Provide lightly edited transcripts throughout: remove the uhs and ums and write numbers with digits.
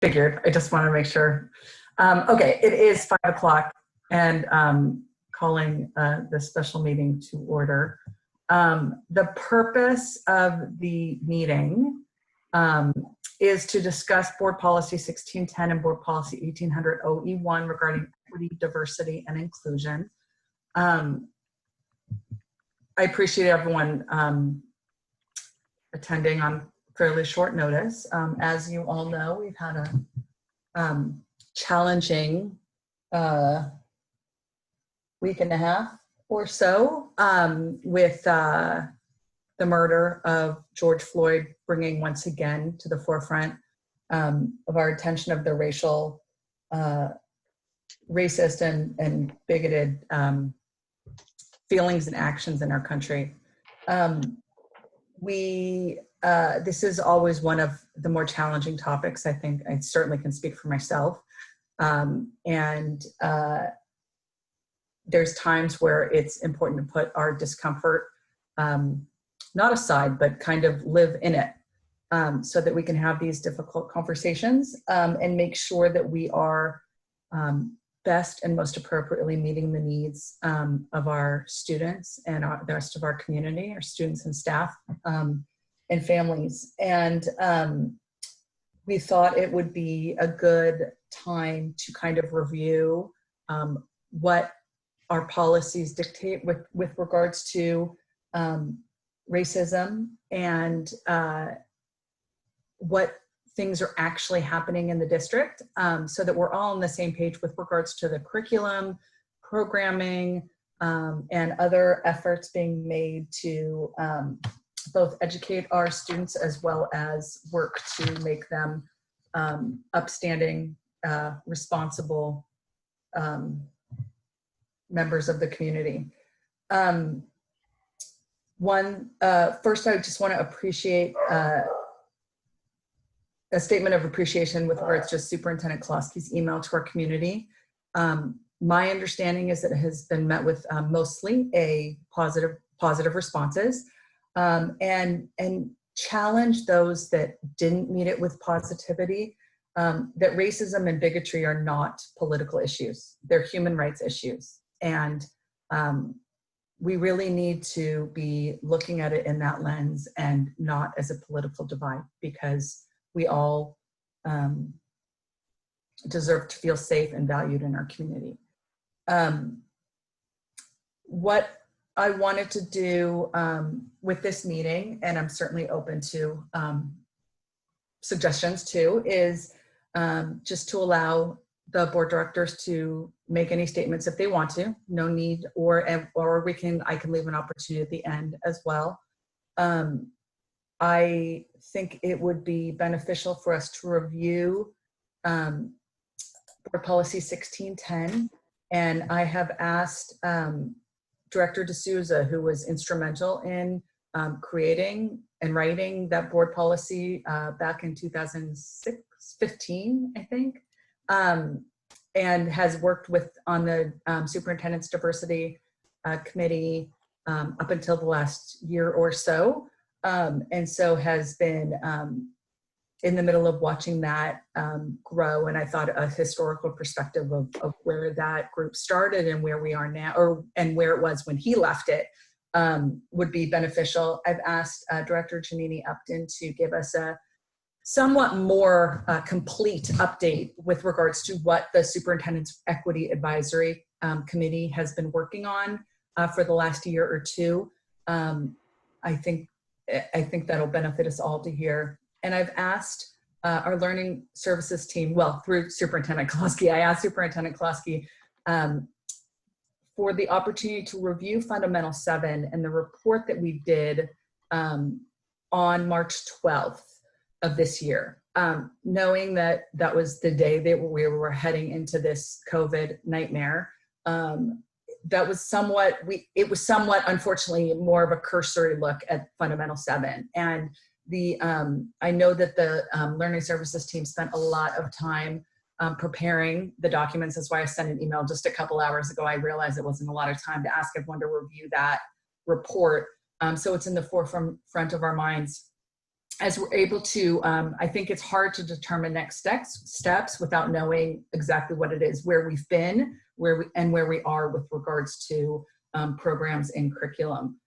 Figured. I just want to make sure. Okay, it is 5 o'clock and calling the special meeting to order. The purpose of the meeting is to discuss Board Policy 1610 and Board Policy 1800 OE1 regarding equity, diversity, and inclusion. I appreciate everyone attending on fairly short notice. As you all know, we've had a challenging week and a half or so with the murder of George Floyd, bringing once again to the forefront of our attention of the racist and bigoted feelings and actions in our country. This is always one of the more challenging topics. I think I certainly can speak for myself. There's times where it's important to put our discomfort, not aside, but kind of live in it, so that we can have these difficult conversations and make sure that we are best and most appropriately meeting the needs of our students and the rest of our community, our students and staff and families. And we thought it would be a good time to kind of review what our policies dictate with regards to racism and what things are actually happening in the district, so that we're all on the same page with regards to the curriculum, programming, and other efforts being made to both educate our students as well as work to make them upstanding, responsible members of the community. First, I just want to appreciate a statement of appreciation with regards to Superintendent Klosky's email to our community. My understanding is that it has been met with mostly a positive responses, and challenge those that didn't meet it with positivity, that racism and bigotry are not political issues. They're human rights issues. And we really need to be looking at it in that lens and not as a political divide, because we all deserve to feel safe and valued in our community. What I wanted to do with this meeting, and I'm certainly open to suggestions too, is just to allow the board directors to make any statements if they want to. No need, or I can leave an opportunity at the end as well. I think it would be beneficial for us to review Board Policy 1610, and I have asked Director D'Souza, who was instrumental in creating and writing that board policy back in 2015, I think, and has worked on the Superintendent's Diversity Committee up until the last year or so. And so has been in the middle of watching that grow. And I thought a historical perspective of where that group started and where we are now, and where it was when he left it, would be beneficial. I've asked Director Janini Upton to give us a somewhat more complete update with regards to what the Superintendent's Equity Advisory Committee has been working on for the last year or two. I think that'll benefit us all to hear. And I've asked our learning services team, well, through Superintendent Klosky, I asked Superintendent Klosky for the opportunity to review Fundamental 7 and the report that we did on March 12th of this year, knowing that that was the day that we were heading into this COVID nightmare. That was it was somewhat, unfortunately, more of a cursory look at Fundamental 7. And I know that the Learning Services team spent a lot of time preparing the documents. That's why I sent an email just a couple hours ago. I realized it wasn't a lot of time to ask everyone to review that report. So it's in the forefront of our minds. as we're able to, I think it's hard to determine next steps without knowing exactly what it is, where we've been, where we are with regards to programs and curriculum.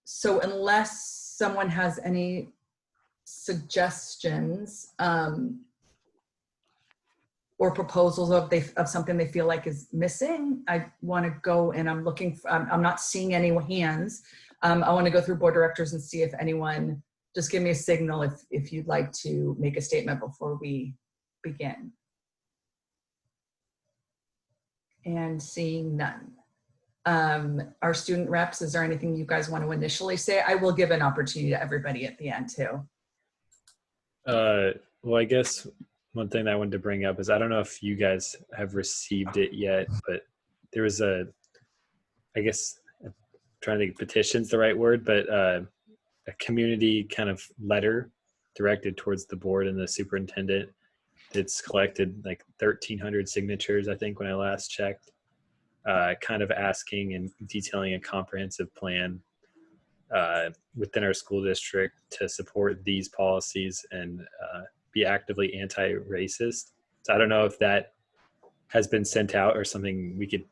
So unless someone has any suggestions or proposals of something they feel like is missing, I want to go, and I'm looking for, I'm not seeing any hands. I want to go through board directors and see if anyone, just give me a signal if you'd like to make a statement before we begin. And seeing none. Our student reps, is there anything you guys want to initially say? I will give an opportunity to everybody at the end too. Well, I guess one thing that I wanted to bring up is, I don't know if you guys have received it yet, but there was I guess, I'm trying to think petition's the right word, but a community kind of letter directed towards the board and the superintendent. It's collected like 1,300 signatures, I think, when I last checked, kind of asking and detailing a comprehensive plan within our school district to support these policies and be actively anti-racist. So I don't know if that has been sent out or something we could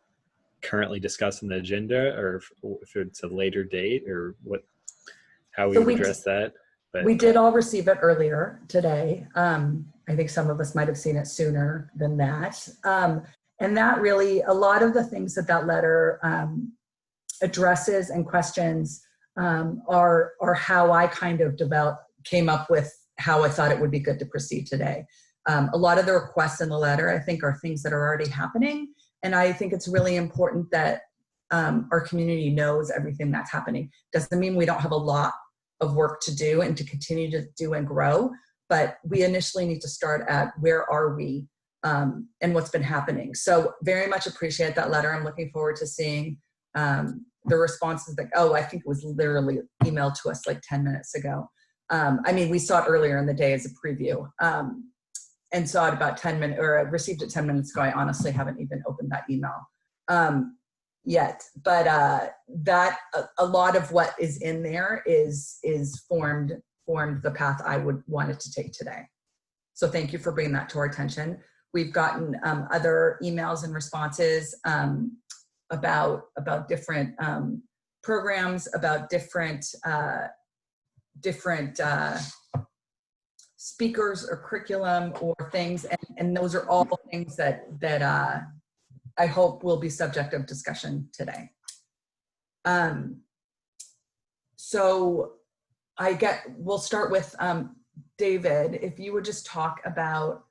currently discuss on the agenda, or if it's a later date, or how we would address that. But we did all receive it earlier today. I think some of us might have seen it sooner than that. And that really, a lot of the things that letter addresses and questions are how I kind of came up with how I thought it would be good to proceed today. A lot of the requests in the letter, I think, are things that are already happening. And I think it's really important that our community knows everything that's happening. Doesn't mean we don't have a lot of work to do and to continue to do and grow, but we initially need to start at where are we and what's been happening. So very much appreciate that letter. I'm looking forward to seeing the responses that, I think it was literally emailed to us like 10 minutes ago. I mean, we saw it earlier in the day as a preview and saw it about 10 minutes, or I received it 10 minutes ago. I honestly haven't even opened that email yet, but a lot of what is in there is formed the path I would want it to take today. So thank you for bringing that to our attention. We've gotten other emails and responses about different programs, about different speakers or curriculum or things, and those are all things that I hope will be subject of discussion today. So we'll start with David, if you would just talk about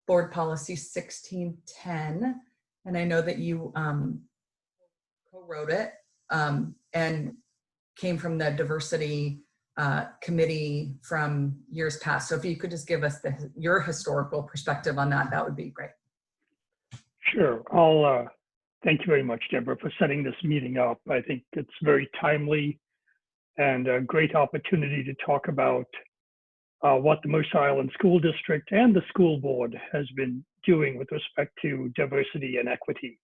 board policy 1610, and I know that you co-wrote it and came from the diversity committee from years past. So if you could just give us your historical perspective on that, that would be great. Sure. Thank you very much, Deborah, for setting this meeting up. I think it's very timely and a great opportunity to talk about what the Mercer Island School District and the school board has been doing with respect to diversity and equity.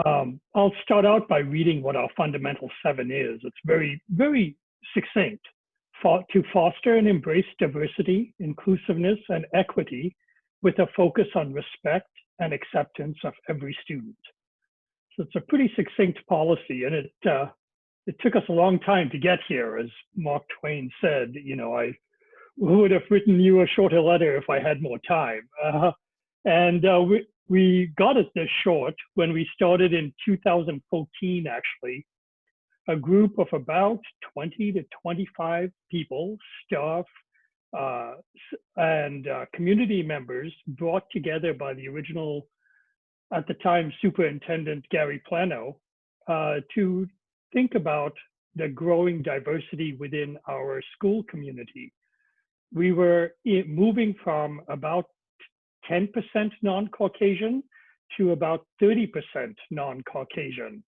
I'll start out by reading what our Fundamental 7 is. It's very, very succinct. To foster and embrace diversity, inclusiveness, and equity with a focus on respect and acceptance of every student. So it's a pretty succinct policy, and it took us a long time to get here. As Mark Twain said, I would have written you a shorter letter if I had more time. We got it this short when we started in 2014, actually. A group of about 20 to 25 people, staff, and community members brought together by the original, at the time, Superintendent Gary Plano, to think about the growing diversity within our school community. We were moving from about 10% non-Caucasian to about 30% non-Caucasian.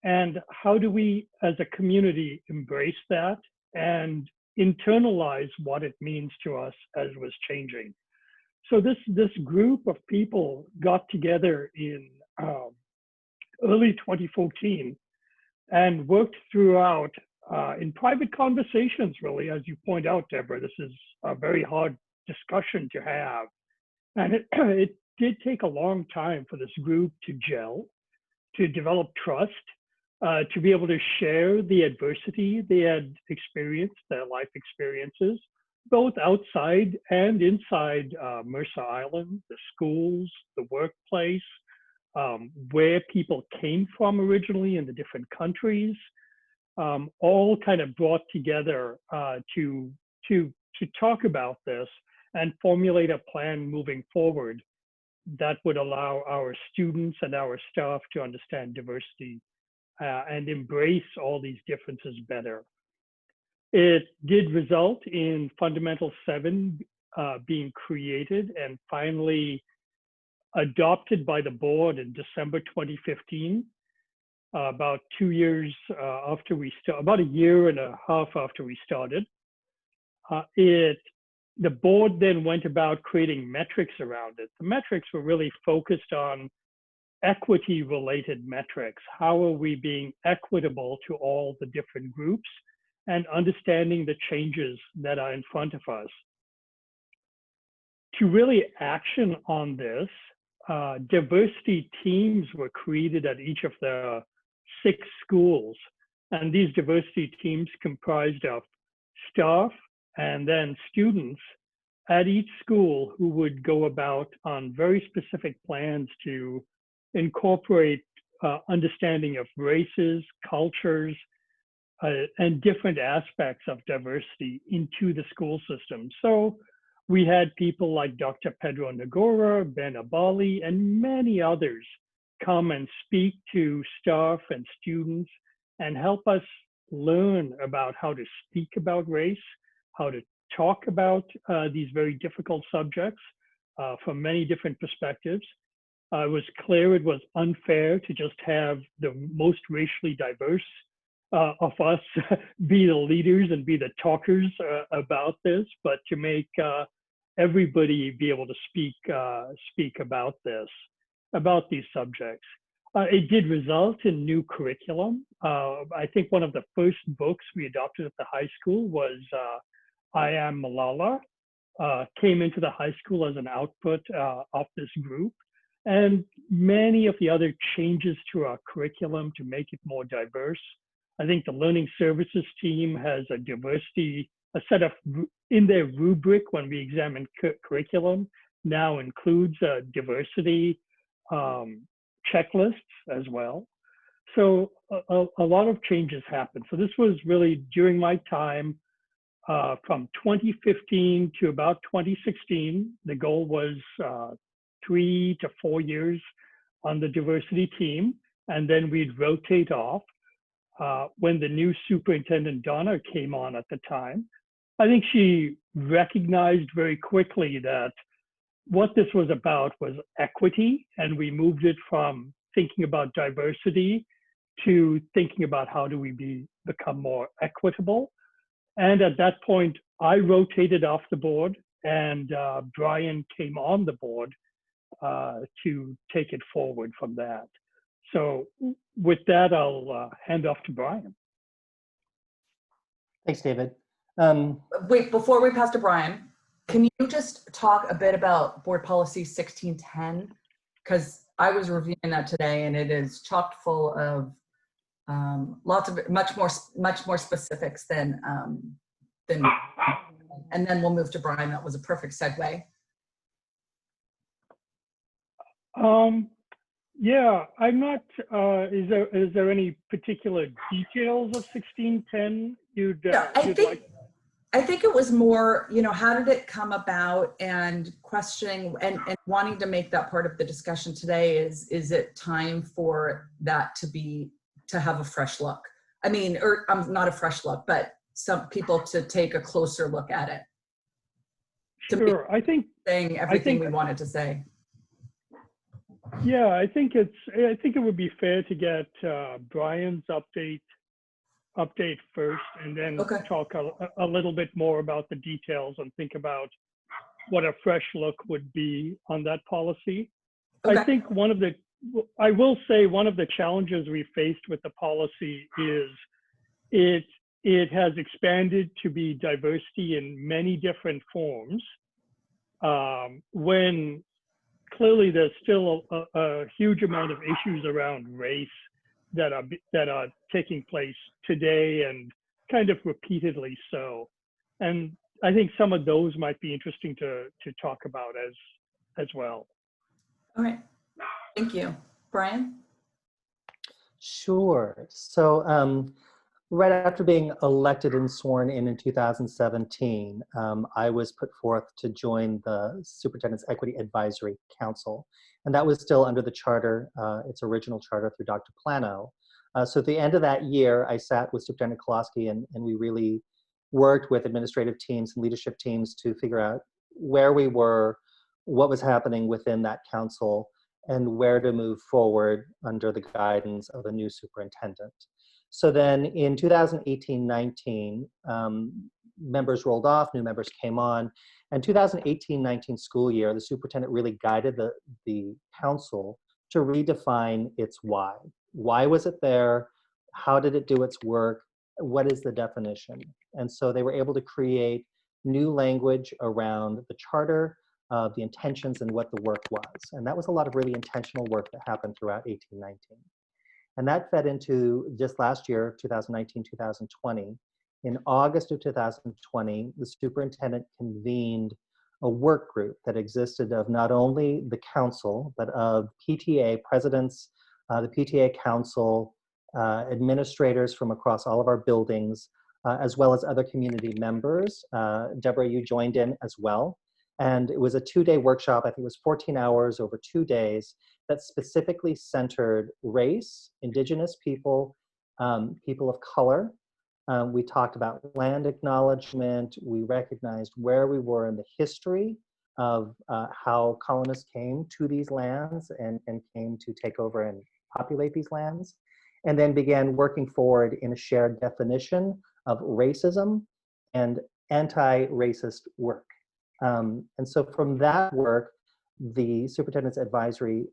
And how do we, as a community, embrace that and internalize what it means to us as was changing? So this group of people got together in early 2014 and worked throughout in private conversations, really, as you point out, Deborah, this is a very hard discussion to have. And it did take a long time for this group to gel, to develop trust, to be able to share the adversity they had experienced, their life experiences, both outside and inside Mercer Island, the schools, the workplace, where people came from originally in the different countries, all kind of brought together to talk about this and formulate a plan moving forward that would allow our students and our staff to understand diversity and embrace all these differences better. It did result in Fundamental 7 being created and finally adopted by the board in December 2015, about 2 years after we started, about a year and a half after we started. The board then went about creating metrics around it. The metrics were really focused on equity-related metrics. How are we being equitable to all the different groups and understanding the changes that are in front of us? To really action on this, diversity teams were created at each of the 6 schools. And these diversity teams comprised of staff and then students at each school who would go about on very specific plans to incorporate understanding of races, cultures, and different aspects of diversity into the school system. So we had people like Dr. Pedro Nagora, Ben Abali, and many others come and speak to staff and students and help us learn about how to speak about race, how to talk about these very difficult subjects from many different perspectives. It was clear it was unfair to just have the most racially diverse of us be the leaders and be the talkers about this, but to make everybody be able to speak about this, about these subjects. It did result in new curriculum. I think one of the first books we adopted at the high school was I Am Malala, came into the high school as an output of this group. And many of the other changes to our curriculum to make it more diverse. I think the Learning Services team has a diversity, a set of, in their rubric when we examine curriculum, now includes diversity checklists as well. So a lot of changes happened. So this was really during my time from 2015 to about 2016. The goal was 3 to 4 years on the diversity team, and then we'd rotate off. When the new superintendent, Donna, came on at the time, I think she recognized very quickly that what this was about was equity, and we moved it from thinking about diversity to thinking about how do we become more equitable. And at that point, I rotated off the board, and Brian came on the board to take it forward from that. So with that, I'll hand off to Brian. Thanks, David. Wait, before we pass to Brian, can you just talk a bit about Board Policy 1610? Because I was reviewing that today, and it is chock full of lots of much more specifics than, and then we'll move to Brian. That was a perfect segue. Yeah, I'm not, is there any particular details of 1610 you'd I think it was more, you know, how did it come about, and questioning and wanting to make that part of the discussion today is it time for that to have a fresh look? I mean, or not a fresh look, but some people to take a closer look at it. Sure, I think saying everything we wanted to say. Yeah, I think it would be fair to get Brian's update first, and then talk a little bit more about the details and think about what a fresh look would be on that policy. I think I will say one of the challenges we faced with the policy is it it has expanded to be diversity in many different forms, when clearly there's still a huge amount of issues around race that are taking place today and kind of repeatedly so. And I think some of those might be interesting to talk about as well. All right, thank you. Brian? Sure. So right after being elected and sworn in 2017, I was put forth to join the Superintendent's Equity Advisory Council. And that was still under the charter, its original charter through Dr. Plano. So at the end of that year, I sat with Superintendent Kolosky and we really worked with administrative teams and leadership teams to figure out where we were, what was happening within that council, and where to move forward under the guidance of a new superintendent. So then in 2018-19, members rolled off, new members came on, and 2018-19 school year, the superintendent really guided the council to redefine its why. Why was it there? How did it do its work? What is the definition? And so they were able to create new language around the charter, the intentions and what the work was. And that was a lot of really intentional work that happened throughout 18-19. And that fed into just last year, 2019-2020. In August of 2020, the superintendent convened a work group that existed of not only the council, but of PTA presidents, the PTA council, administrators from across all of our buildings, as well as other community members. Deborah, you joined in as well. And it was a 2-day workshop. I think it was 14 hours over 2 days that specifically centered race, indigenous people, people of color. We talked about land acknowledgement. We recognized where we were in the history of how colonists came to these lands and came to take over and populate these lands, and then began working forward in a shared definition of racism and anti-racist work. And so from that work, the Superintendent's Advisory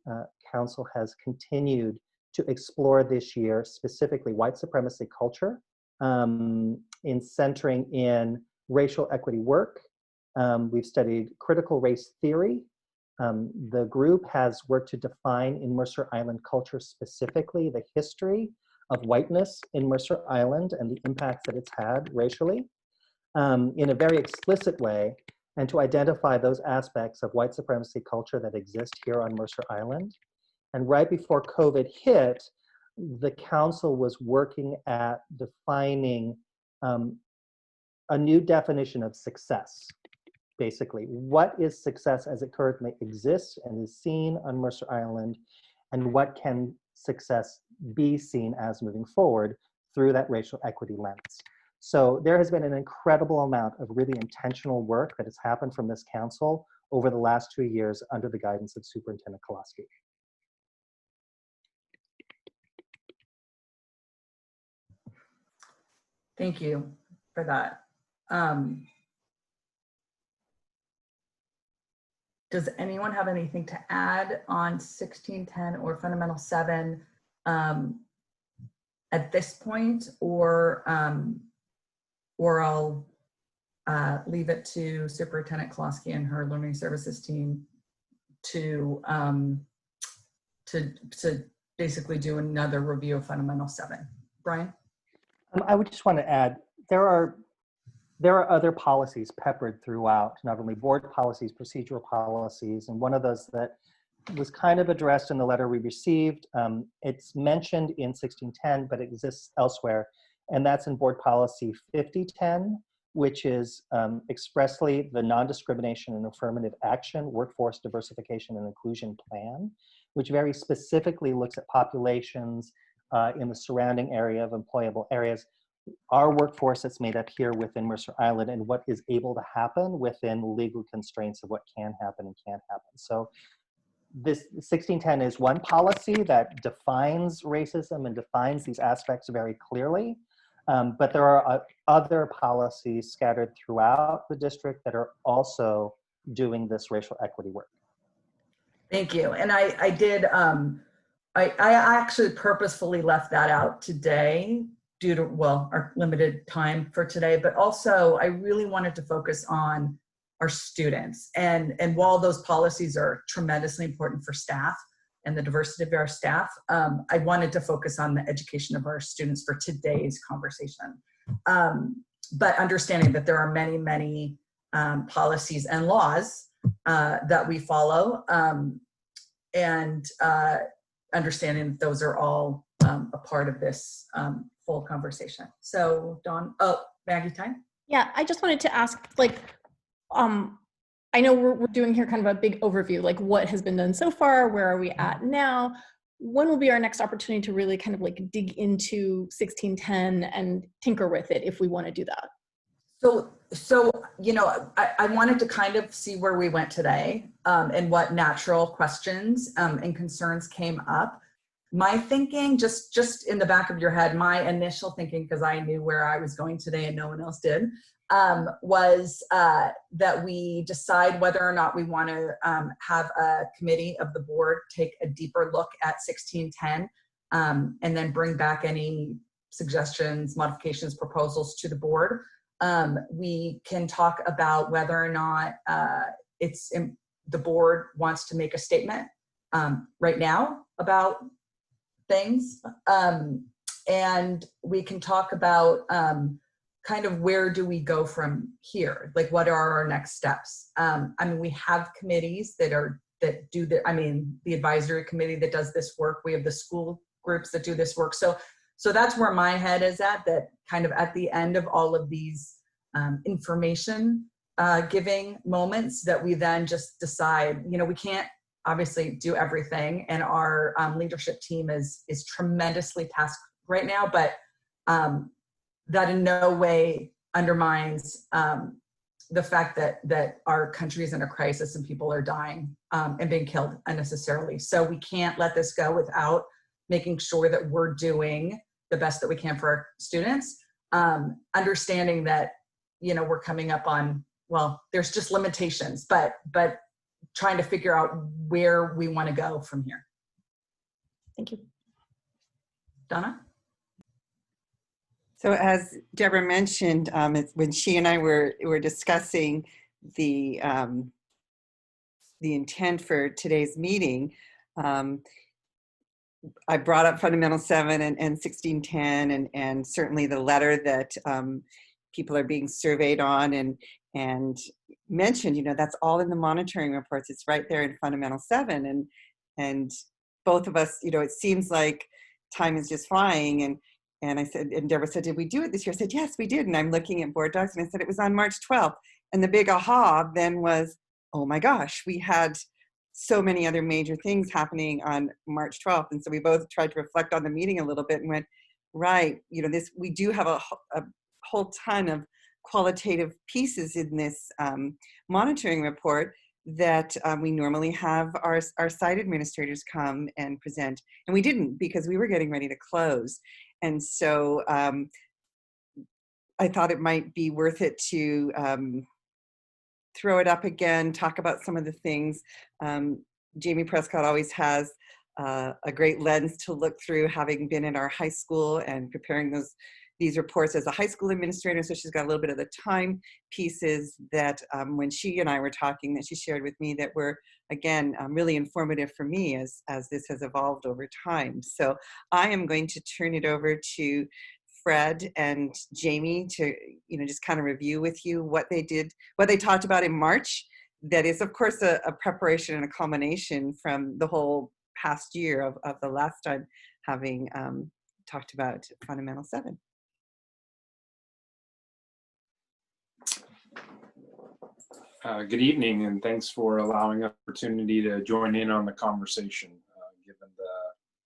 Council has continued to explore this year, specifically white supremacy culture, in centering in racial equity work. We've studied critical race theory. The group has worked to define in Mercer Island culture specifically the history of whiteness in Mercer Island and the impacts that it's had racially in a very explicit way, and to identify those aspects of white supremacy culture that exist here on Mercer Island. And right before COVID hit, the council was working at defining a new definition of success. Basically, what is success as it currently exists and is seen on Mercer Island, and what can success be seen as moving forward through that racial equity lens? So there has been an incredible amount of really intentional work that has happened from this council over the last 2 years under the guidance of Superintendent Kolosky. Thank you for that. Does anyone have anything to add on 1610 or Fundamental 7 at this point, or I'll leave it to Superintendent Kolosky and her Learning Services team to basically do another review of Fundamental 7. Brian? I would just want to add, there are other policies peppered throughout, not only board policies, procedural policies, and one of those that was kind of addressed in the letter we received, it's mentioned in 1610, but it exists elsewhere, and that's in board policy 5010, which is expressly the non-discrimination and affirmative action workforce diversification and inclusion plan, which very specifically looks at populations in the surrounding area of employable areas, our workforce that's made up here within Mercer Island, and what is able to happen within legal constraints of what can happen and can't happen. So this 1610 is one policy that defines racism and defines these aspects very clearly. But there are other policies scattered throughout the district that are also doing this racial equity work. Thank you. And I actually purposefully left that out today due to, well, our limited time for today, but also I really wanted to focus on our students. And while those policies are tremendously important for staff and the diversity of our staff, I wanted to focus on the education of our students for today's conversation. But understanding that there are many, many policies and laws that we follow, and understanding that those are all a part of this full conversation. So Dawn, Maggie, time? Yeah, I just wanted to ask, like, I know we're doing here kind of a big overview, like what has been done so far, where are we at now? When will be our next opportunity to really kind of like dig into 1610 and tinker with it if we want to do that? So you know, I wanted to kind of see where we went today, and what natural questions and concerns came up. My thinking, just in the back of your head, my initial thinking, because I knew where I was going today and no one else did, was that we decide whether or not we want to have a committee of the board take a deeper look at 1610, and then bring back any suggestions, modifications, proposals to the board. We can talk about whether or not the board wants to make a statement right now about things, and we can talk about kind of where do we go from here, like what are our next steps. I mean, we have committees that do the advisory committee that does this work. We have the school groups that do this work. So that's where my head is at, that kind of at the end of all of these information giving moments, that we then just decide, you know, we can't obviously do everything, and our leadership team is tremendously tasked right now, but that in no way undermines the fact that our country is in a crisis and people are dying and being killed unnecessarily. So we can't let this go without making sure that we're doing the best that we can for our students, understanding that, you know, we're coming up on, well, there's just limitations, but trying to figure out where we want to go from here. Thank you. Donna? So as Deborah mentioned, when she and I were discussing the intent for today's meeting, I brought up Fundamental 7 and 1610, and certainly the letter that people are being surveyed on, and mentioned, you know, that's all in the monitoring reports. It's right there in Fundamental 7, and both of us, you know, it seems like time is just flying, and I said, and Deborah said, did we do it this year? I said, yes, we did. And I'm looking at board docs, and I said, it was on March 12th. And the big aha then was, oh my gosh, we had so many other major things happening on March 12th. And so we both tried to reflect on the meeting a little bit and went, right, you know, we do have a whole ton of qualitative pieces in this monitoring report that we normally have our site administrators come and present. And we didn't, because we were getting ready to close. And so I thought it might be worth it to throw it up again, talk about some of the things. Jamie Prescott always has a great lens to look through, having been in our high school and preparing these reports as a high school administrator. So she's got a little bit of the time pieces that when she and I were talking, that she shared with me, that were, again, really informative for me as this has evolved over time. So I am going to turn it over to Fred and Jamie to, you know, just kind of review with you what they did, what they talked about in March. That is, of course, a preparation and a culmination from the whole past year of the last time having talked about Fundamental 7. Good evening, and thanks for allowing the opportunity to join in on the conversation, given the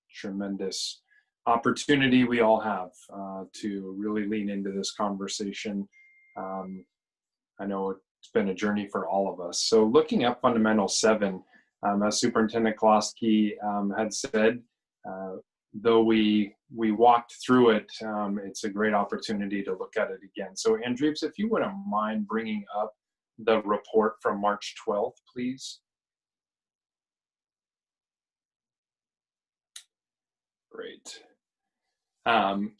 tremendous opportunity we all have to really lean into this conversation. I know it's been a journey for all of us. So looking at Fundamental 7, as Superintendent Klosky had said, though we walked through it, it's a great opportunity to look at it again. So Andrews, if you wouldn't mind bringing up the report from March 12th, please. Great.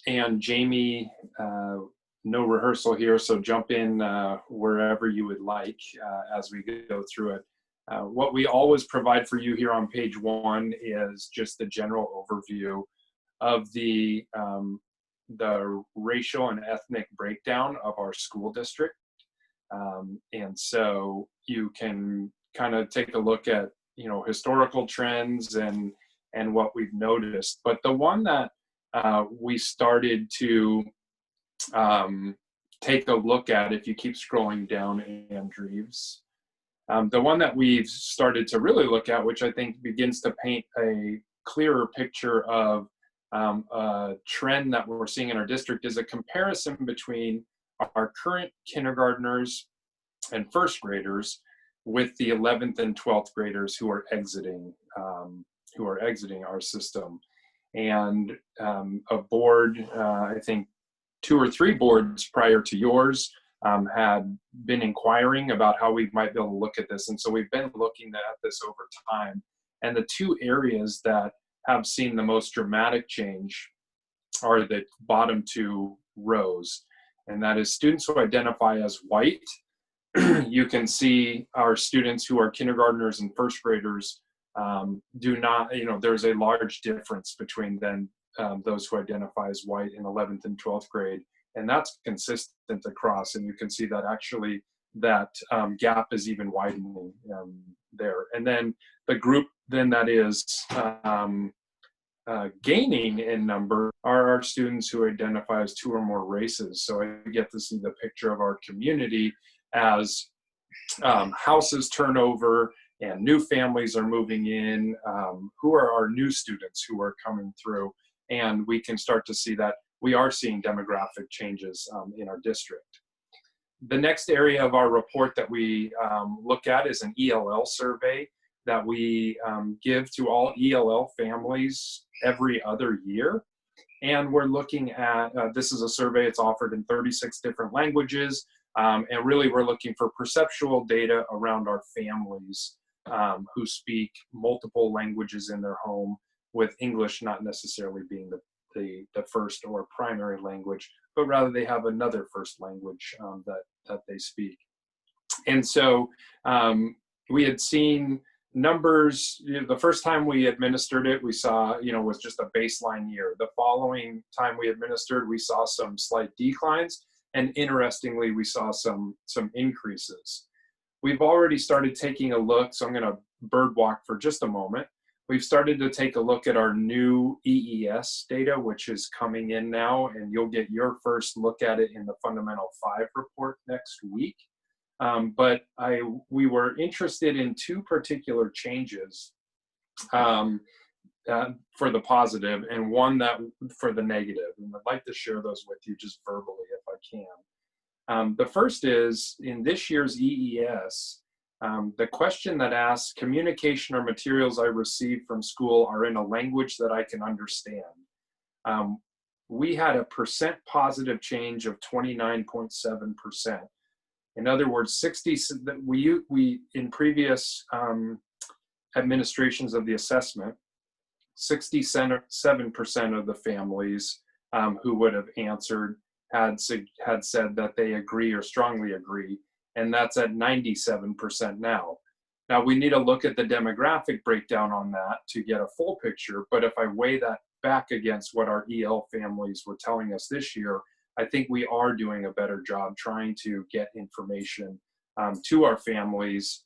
And Jamie, no rehearsal here, so jump in wherever you would like as we go through it. What we always provide for you here on page 1 is just the general overview of the racial and ethnic breakdown of our school district. And so you can kind of take a look at, historical trends and what we've noticed. But the one that we started to take a look at, if you keep scrolling down, Andrews, the one that we've started to really look at, which I think begins to paint a clearer picture of a trend that we're seeing in our district, is a comparison between our current kindergartners and first graders with the 11th and 12th graders who are exiting our system. And a board, I think 2 or 3 boards prior to yours, had been inquiring about how we might be able to look at this. And so we've been looking at this over time. And the 2 areas that have seen the most dramatic change are the bottom 2 rows. And that is students who identify as white. You can see our students who are kindergartners and first graders do not, there's a large difference between them, those who identify as white in 11th and 12th grade. And that's consistent across. And you can see that actually that gap is even widening there. And then the group then that is gaining in number are our students who identify as 2 or more races. So I get to see the picture of our community as houses turn over and new families are moving in, who are our new students who are coming through. And we can start to see that we are seeing demographic changes in our district. The next area of our report that we look at is an ELL survey that we give to all ELL families every other year. And we're looking at, this is a survey, it's offered in 36 different languages. And really we're looking for perceptual data around our families who speak multiple languages in their home, with English not necessarily being the first or primary language, but rather they have another first language that they speak. And so we had seen numbers, the first time we administered it, we saw, was just a baseline year. The following time we administered, we saw some slight declines. And interestingly, we saw some increases. We've already started taking a look, so I'm going to bird walk for just a moment. We've started to take a look at our new EES data, which is coming in now, and you'll get your first look at it in the Fundamental 5 report next week. But we were interested in 2 particular changes for the positive and one that for the negative. And I'd like to share those with you just verbally if I can. The first is in this year's EES, the question that asks, communication or materials I receive from school are in a language that I can understand. We had a percent positive change of 29.7%. In other words, we in previous administrations of the assessment, 67% of the families who would have answered had said that they agree or strongly agree, and that's at 97% now. Now we need to look at the demographic breakdown on that to get a full picture, but if I weigh that back against what our EL families were telling us this year, I think we are doing a better job trying to get information to our families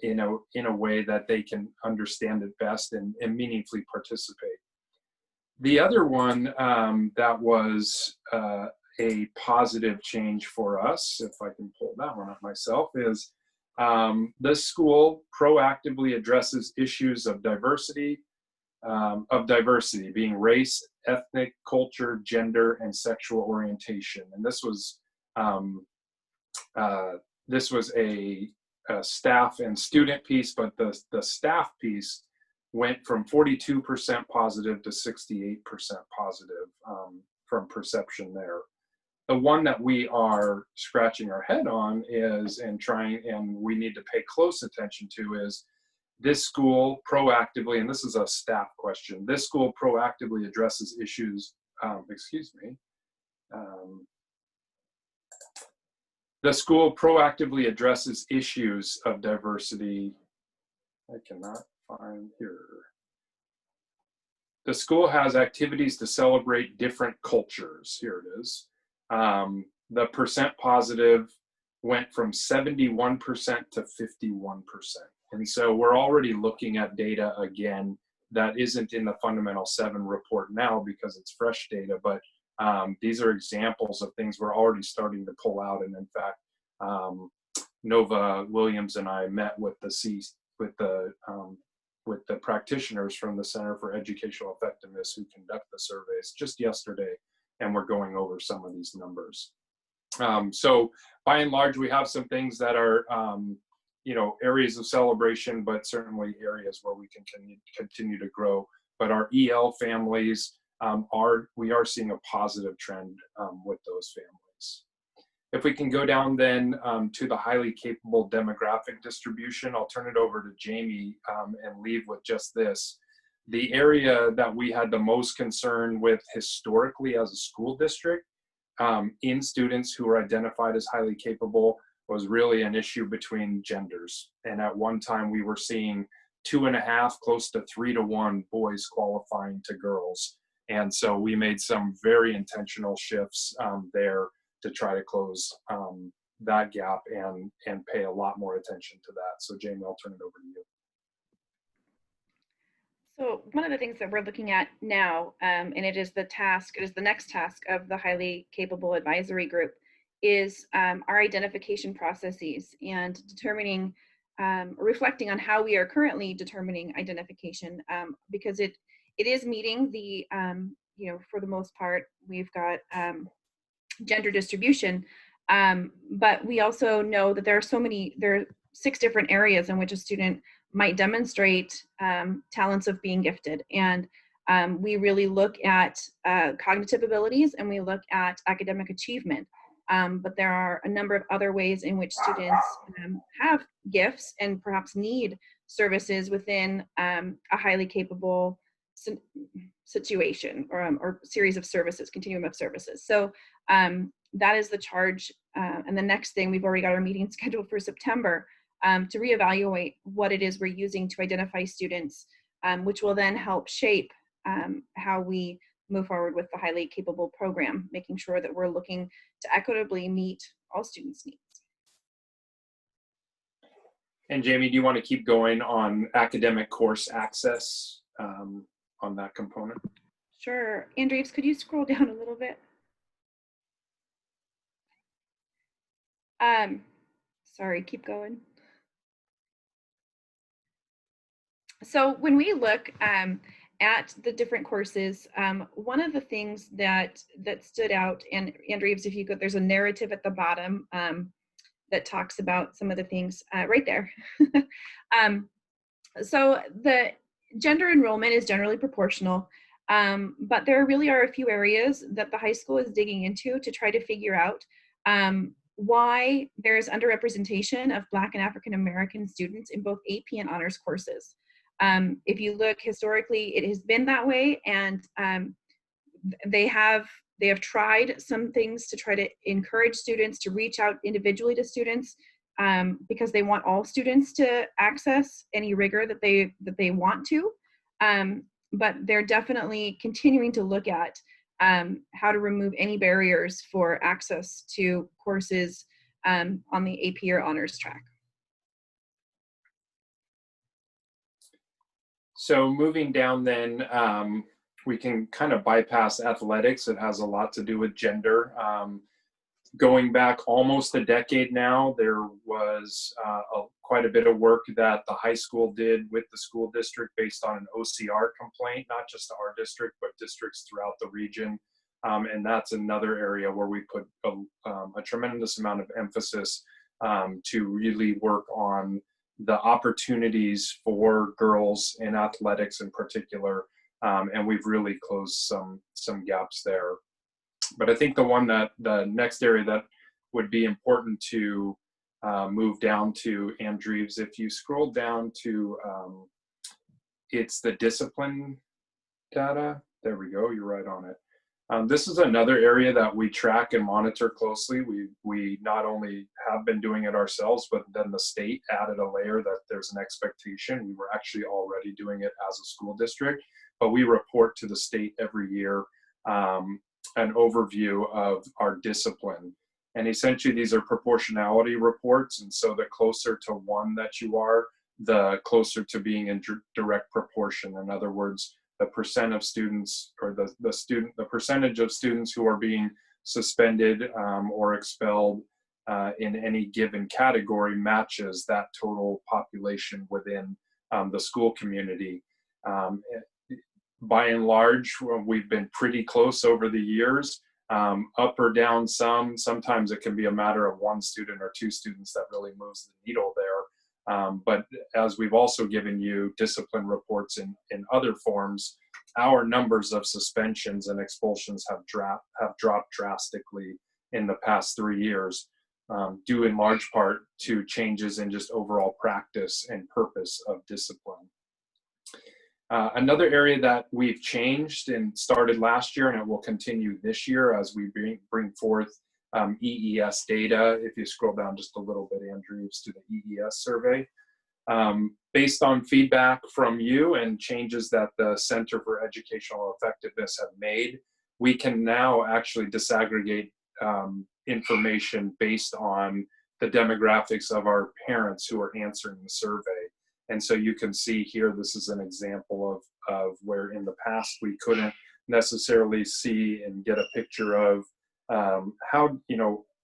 in a way that they can understand it best and meaningfully participate. The other one that was a positive change for us, if I can pull that one up myself, is this school proactively addresses issues of diversity, being race, ethnic, culture, gender, and sexual orientation. And this was a staff and student piece, but the staff piece went from 42% positive to 68% positive from perception there. The one that we are scratching our head on is, and we need to pay close attention to, is this school proactively, and this is a staff question, this school proactively addresses issues excuse me, the school proactively addresses issues of diversity. I cannot find here. The school has activities to celebrate different cultures. Here it is. The percent positive went from 71% to 51%. And so we're already looking at data again that isn't in the Fundamental 7 report now because it's fresh data, but these are examples of things we're already starting to pull out. And in fact, Nova Williams and I met with the practitioners from the Center for Educational Effectiveness who conduct the surveys just yesterday, and we're going over some of these numbers. So by and large, we have some things that are, areas of celebration, but certainly areas where we can continue to grow. But our EL families, we are seeing a positive trend with those families. If we can go down then to the highly capable demographic distribution, I'll turn it over to Jamie and leave with just this. The area that we had the most concern with historically as a school district in students who were identified as highly capable was really an issue between genders. And at one time we were seeing 2.5, close to 3 to 1 boys qualifying to girls. And so we made some very intentional shifts there to try to close that gap and pay a lot more attention to that. So Jamie, I'll turn it over to you. So one of the things that we're looking at now, and it is the next task of the highly capable advisory group, is our identification processes and determining, reflecting on how we are currently determining identification, because it is meeting the, for the most part, we've got gender distribution, but we also know that there are 6 different areas in which a student might demonstrate talents of being gifted. And we really look at cognitive abilities and we look at academic achievement. But there are a number of other ways in which students have gifts and perhaps need services within a highly capable situation or series of services, continuum of services. So that is the charge. And the next thing, we've already got our meeting scheduled for September to reevaluate what it is we're using to identify students, which will then help shape how we move forward with the highly capable program, making sure that we're looking to equitably meet all students' needs. And Jamie, do you want to keep going on academic course access on that component? Sure. Andrews, could you scroll down a little bit? Sorry, keep going. So when we look at the different courses, one of the things that stood out, and Andrews, if you could, there's a narrative at the bottom that talks about some of the things right there. So the gender enrollment is generally proportional, but there really are a few areas that the high school is digging into to try to figure out why there's underrepresentation of Black and African American students in both AP and honors courses. If you look historically, it has been that way, and they have tried some things to try to encourage students to reach out individually to students because they want all students to access any rigor that they want to. But they're definitely continuing to look at how to remove any barriers for access to courses on the AP or honors track. So moving down then, we can kind of bypass athletics. It has a lot to do with gender. Going back almost a decade now, there was quite a bit of work that the high school did with the school district based on an OCR complaint, not just our district, but districts throughout the region. And that's another area where we put a tremendous amount of emphasis to really work on the opportunities for girls in athletics in particular. And we've really closed some gaps there. But I think the next area that would be important to move down to, Andrews, if you scroll down to, it's the discipline data. There we go, you're right on it. This is another area that we track and monitor closely. We not only have been doing it ourselves, but then the state added a layer that there's an expectation. We were actually already doing it as a school district, but we report to the state every year an overview of our discipline. And essentially these are proportionality reports. And so the closer to 1 that you are, the closer to being in direct proportion. In other words, the percent of students, or the percentage of students who are being suspended or expelled in any given category matches that total population within the school community. By and large, we've been pretty close over the years, up or down some. Sometimes it can be a matter of 1 student or 2 students that really moves the needle there. But as we've also given you discipline reports in other forms, our numbers of suspensions and expulsions have dropped drastically in the past 3 years, due in large part to changes in just overall practice and purpose of discipline. Another area that we've changed and started last year, and it will continue this year as we bring forth EES data. If you scroll down just a little bit, Andrew, to the EES survey. Based on feedback from you and changes that the Center for Educational Effectiveness have made, we can now actually disaggregate information based on the demographics of our parents who are answering the survey. And so you can see here, this is an example of where in the past we couldn't necessarily see and get a picture of how,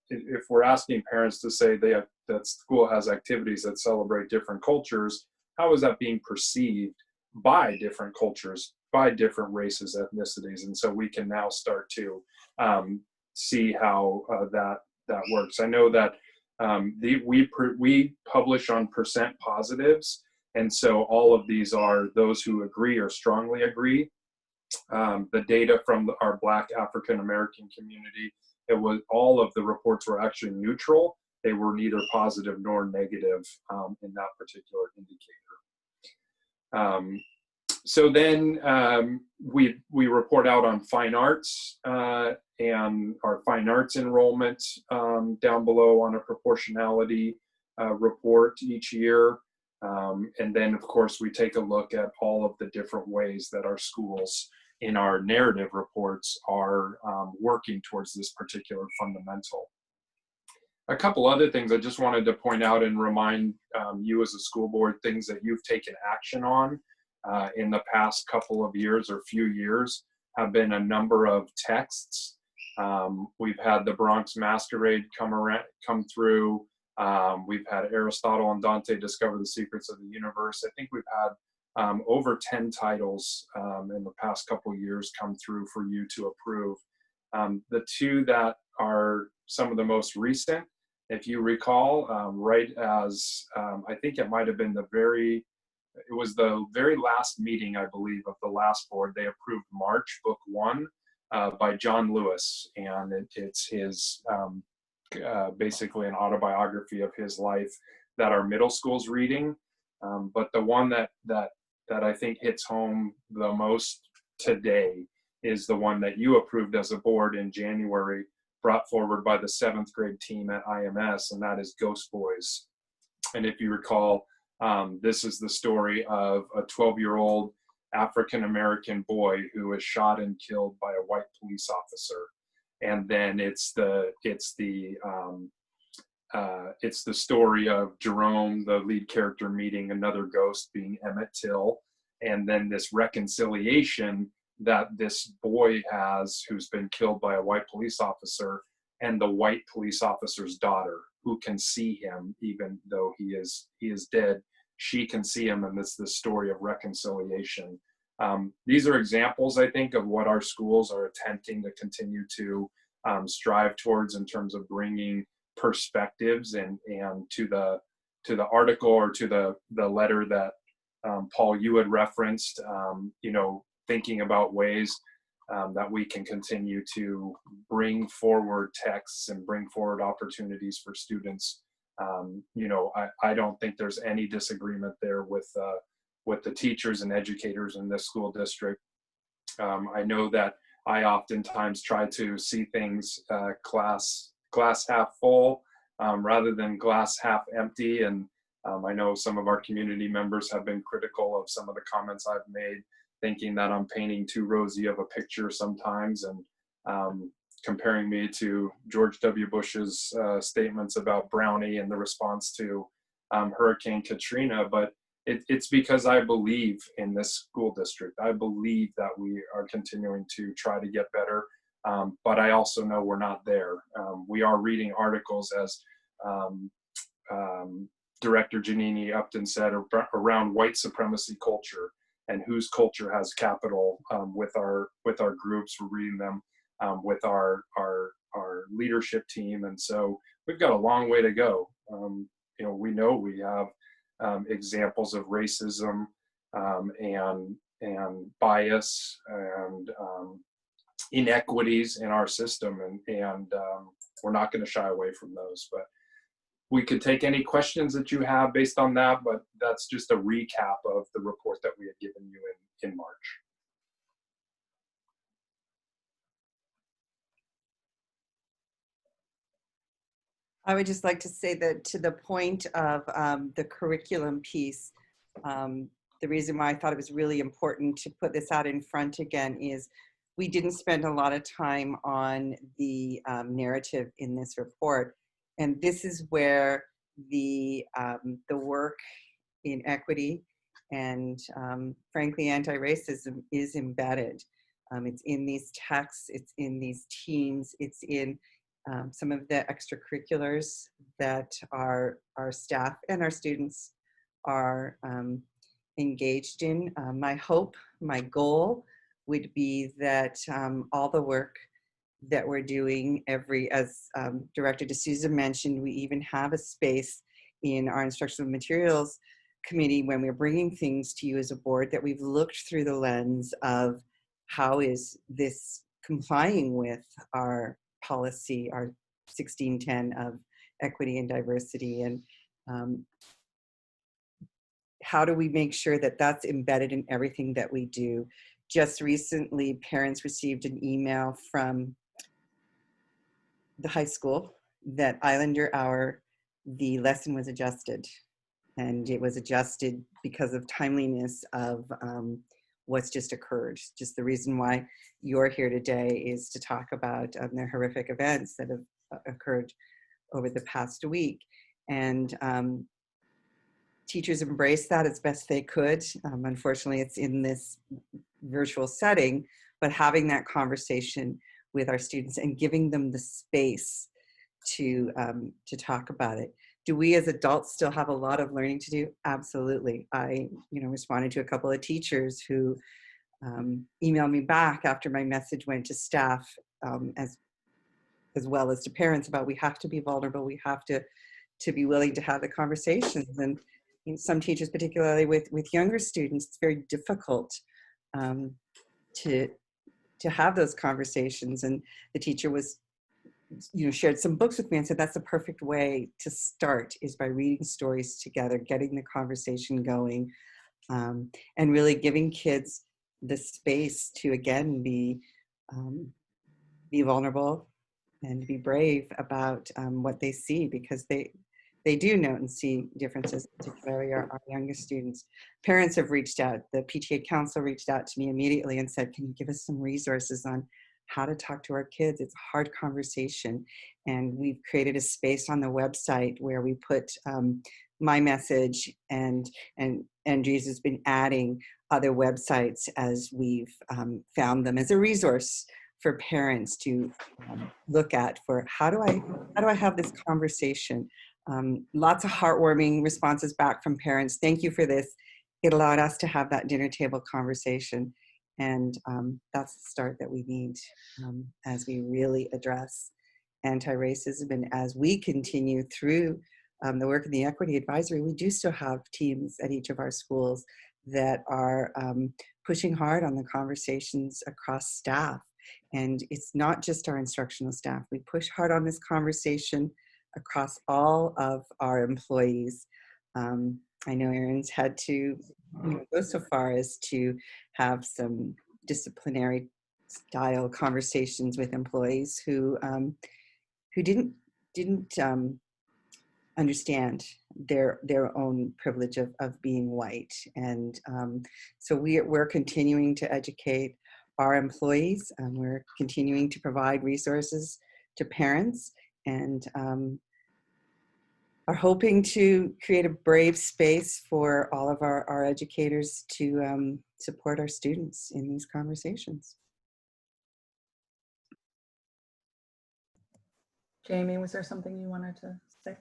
if we're asking parents to say that school has activities that celebrate different cultures, how is that being perceived by different cultures, by different races, ethnicities? And so we can now start to see how that works. I know that we publish on percent positives, and so all of these are those who agree or strongly agree. The data from our Black African American community, all of the reports were actually neutral. They were neither positive nor negative in that particular indicator. So then we report out on fine arts and our fine arts enrollment down below on a proportionality report each year. And then, of course, we take a look at all of the different ways that our schools in our narrative reports are working towards this particular fundamental. A couple other things I just wanted to point out and remind you as a school board, things that you've taken action on in the past couple of years or few years have been a number of texts. We've had the Bronx Masquerade come through. We've had Aristotle and Dante discover the secrets of the universe. I think we've had over 10 titles in the past couple of years come through for you to approve. The 2 that are some of the most recent, if you recall, right as I think it might have been it was the very last meeting, I believe, of the last board. They approved March, Book 1 by John Lewis, and it's his basically an autobiography of his life that our middle school's reading. But the one that I think hits home the most today is the one that you approved as a board in January, brought forward by the 7th grade team at IMS, and that is Ghost Boys. And if you recall, this is the story of a 12-year-old African-American boy who was shot and killed by a white police officer. And then it's the story of Jerome, the lead character, meeting another ghost, being Emmett Till, and then this reconciliation that this boy has who's been killed by a white police officer, and the white police officer's daughter, who can see him even though he is dead. She can see him, and it's the story of reconciliation. These are examples, I think, of what our schools are attempting to continue to strive towards in terms of bringing perspectives and to the article or to the letter that Paul, you had referenced, thinking about ways that we can continue to bring forward texts and bring forward opportunities for students. I don't think there's any disagreement there with the teachers and educators in this school district. I know that I oftentimes try to see things glass half full rather than glass half empty. And I know some of our community members have been critical of some of the comments I've made, thinking that I'm painting too rosy of a picture sometimes, and comparing me to George W. Bush's statements about Brownie and the response to Hurricane Katrina. But it's because I believe in this school district. I believe that we are continuing to try to get better, but I also know we're not there. We are reading articles, as Director Janini Upton said, around white supremacy culture and whose culture has capital with our groups. We're reading them with our leadership team, and so we've got a long way to go. We know we have examples of racism and bias and inequities in our system, and we're not going to shy away from those. But we could take any questions that you have based on that, but that's just a recap of the report that we had given you in March. I would just like to say that to the point of the curriculum piece, the reason why I thought it was really important to put this out in front again is we didn't spend a lot of time on the narrative in this report. And this is where the work in equity and frankly anti-racism is embedded. It's in these texts, it's in these teams, it's in some of the extracurriculars that our staff and our students are engaged in. My hope, my goal would be that all the work that we're doing as Director D'Souza mentioned, we even have a space in our instructional materials committee when we're bringing things to you as a board that we've looked through the lens of how is this complying with our policy, our 1610 of equity and diversity, and how do we make sure that that's embedded in everything that we do. Just recently, parents received an email from the high school that Islander Hour, the lesson was adjusted, and it was adjusted because of timeliness of what's just occurred. Just the reason why you're here today is to talk about the horrific events that have occurred over the past week. And teachers embraced that as best they could. Unfortunately, it's in this virtual setting, but having that conversation with our students and giving them the space to talk about it. Do we as adults still have a lot of learning to do? Absolutely. I responded to a couple of teachers who emailed me back after my message went to staff as well as to parents about we have to be vulnerable, we have to be willing to have the conversations. And some teachers, particularly with younger students, it's very difficult to have those conversations. And the teacher was, shared some books with me and said that's the perfect way to start, is by reading stories together, getting the conversation going, and really giving kids the space to again be vulnerable and be brave about what they see, because they do note and see differences, particularly our youngest students. Parents have reached out. The PTA Council reached out to me immediately and said, can you give us some resources on how to talk to our kids? It's a hard conversation. And we've created a space on the website where we put my message, and Andrews has been adding other websites as we've found them as a resource for parents to look at for how do I have this conversation. Lots of heartwarming responses back from parents. Thank you for this. It allowed us to have that dinner table conversation. And that's the start that we need as we really address anti-racism. And as we continue through the work of the Equity Advisory, we do still have teams at each of our schools that are pushing hard on the conversations across staff. And it's not just our instructional staff. We push hard on this conversation across all of our employees. I know Erin's had to go so far as to have some disciplinary style conversations with employees who didn't understand their own privilege of being white. And so we're continuing to educate our employees. We're continuing to provide resources to parents, and are hoping to create a brave space for all of our educators to support our students in these conversations. Jamie, was there something you wanted to say?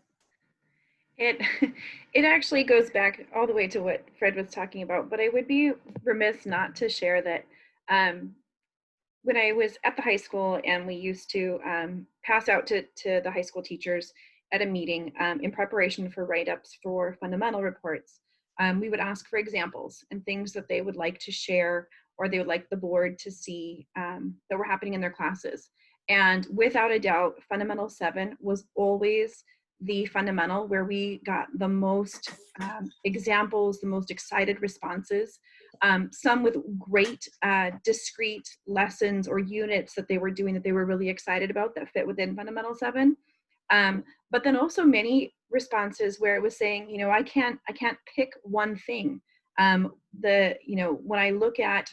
It actually goes back all the way to what Fred was talking about, but I would be remiss not to share that when I was at the high school and we used to pass out to the high school teachers at a meeting in preparation for write-ups for fundamental reports, we would ask for examples and things that they would like to share or they would like the board to see that were happening in their classes. And without a doubt, Fundamental 7 was always the fundamental where we got the most examples, the most excited responses, some with great discrete lessons or units that they were doing that they were really excited about that fit within Fundamental 7. But then also many responses where it was saying, you know, I can't pick one thing. When I look at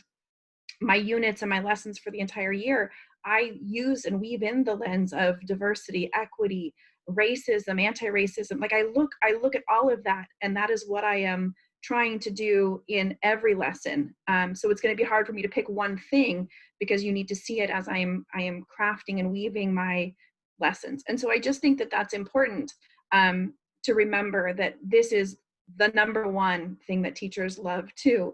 my units and my lessons for the entire year, I use and weave in the lens of diversity, equity, racism, anti-racism. Like I look at all of that, and that is what I am trying to do in every lesson. So it's going to be hard for me to pick one thing because you need to see it as I am crafting and weaving my lessons. And so I just think that that's important to remember that this is the number one thing that teachers love to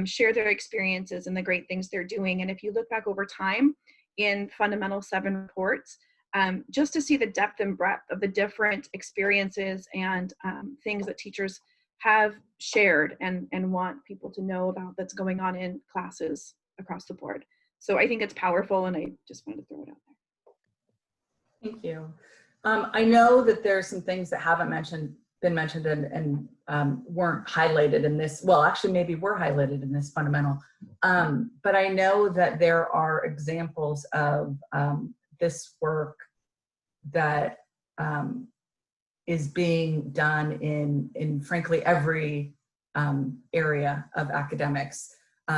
share their experiences and the great things they're doing. And if you look back over time in Fundamental 7 reports, just to see the depth and breadth of the different experiences and things that teachers have shared and want people to know about that's going on in classes across the board. So I think it's powerful, and I just wanted to throw it out there. Thank you. I know that there are some things that haven't been mentioned and weren't highlighted in this. Well, actually, maybe were highlighted in this fundamental. But I know that there are examples of this work that is being done in frankly every area of academics,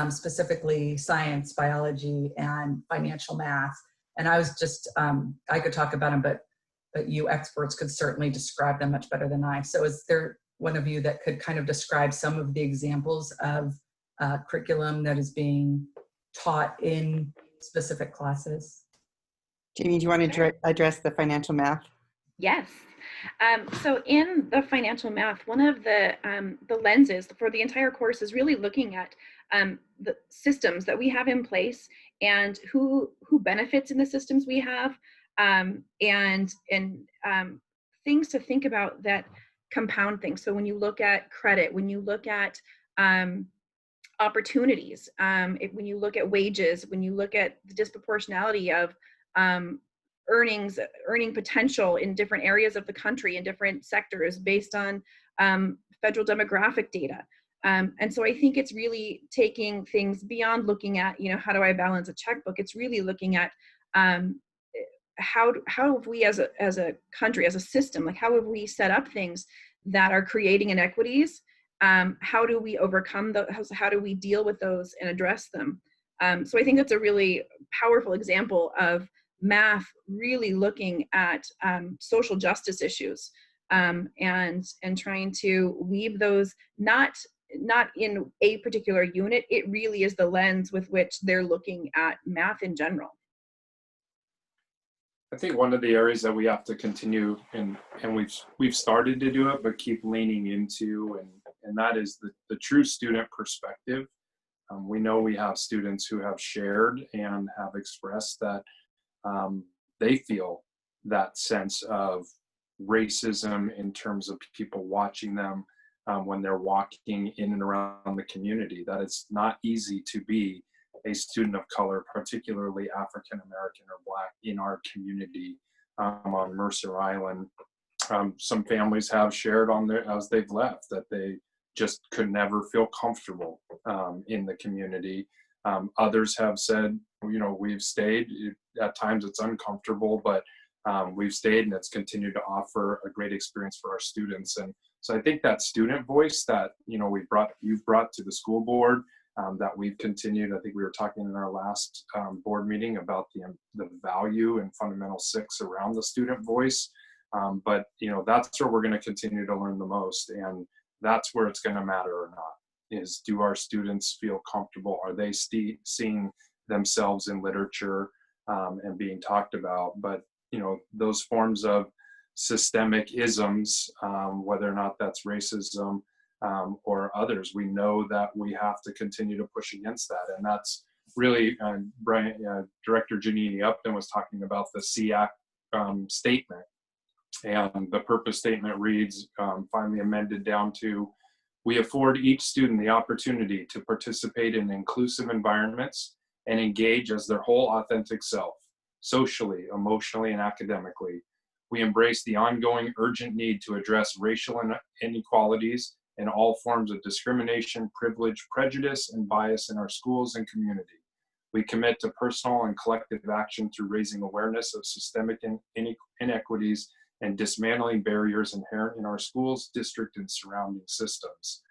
specifically science, biology, and financial math. And I was just, I could talk about them, but you experts could certainly describe them much better than I. So is there one of you that could kind of describe some of the examples of curriculum that is being taught in specific classes? Jamie, do you want to address the financial math? Yes. So in the financial math, one of the lenses for the entire course is really looking at the systems that we have in place and who benefits in the systems we have, and things to think about that compound things. So when you look at credit, when you look at opportunities, when you look at wages, when you look at the disproportionality of earning potential in different areas of the country in different sectors based on federal demographic data. And so I think it's really taking things beyond looking at, you know, how do I balance a checkbook? It's really looking at how have we as a country, as a system, like how have we set up things that are creating inequities? How do we overcome those? How do we deal with those and address them? So I think that's a really powerful example of math really looking at social justice issues and trying to weave those not in a particular unit. It really is the lens with which they're looking at math in general. I think one of the areas that we have to continue, and we've started to do it, but keep leaning into, and that is the true student perspective. We know we have students who have shared and have expressed that they feel that sense of racism in terms of people watching them when they're walking in and around the community, that it's not easy to be a student of color, particularly African American or Black, in our community on Mercer Island. Some families have shared as they've left that they just could never feel comfortable in the community Others have said, you know, we've stayed. At times it's uncomfortable, but we've stayed, and it's continued to offer a great experience for our students. And so I think that student voice that, you know, you've brought to the school board, that we've continued. I think we were talking in our last board meeting about the value and fundamental 6 around the student voice. But, you know, that's where we're going to continue to learn the most. And that's where it's going to matter or not, is, do our students feel comfortable? Are they seeing themselves in literature and being talked about? But, you know, those forms of systemic isms, whether or not that's racism or others, we know that we have to continue to push against that. And that's really, Director Janini Upton was talking about the SEAC statement. And the purpose statement reads, finally amended down to, we afford each student the opportunity to participate in inclusive environments and engage as their whole authentic self, socially, emotionally, and academically. We embrace the ongoing urgent need to address racial inequalities and all forms of discrimination, privilege, prejudice, and bias in our schools and community. We commit to personal and collective action through raising awareness of systemic inequities and dismantling barriers inherent in our schools, district, and surrounding systems.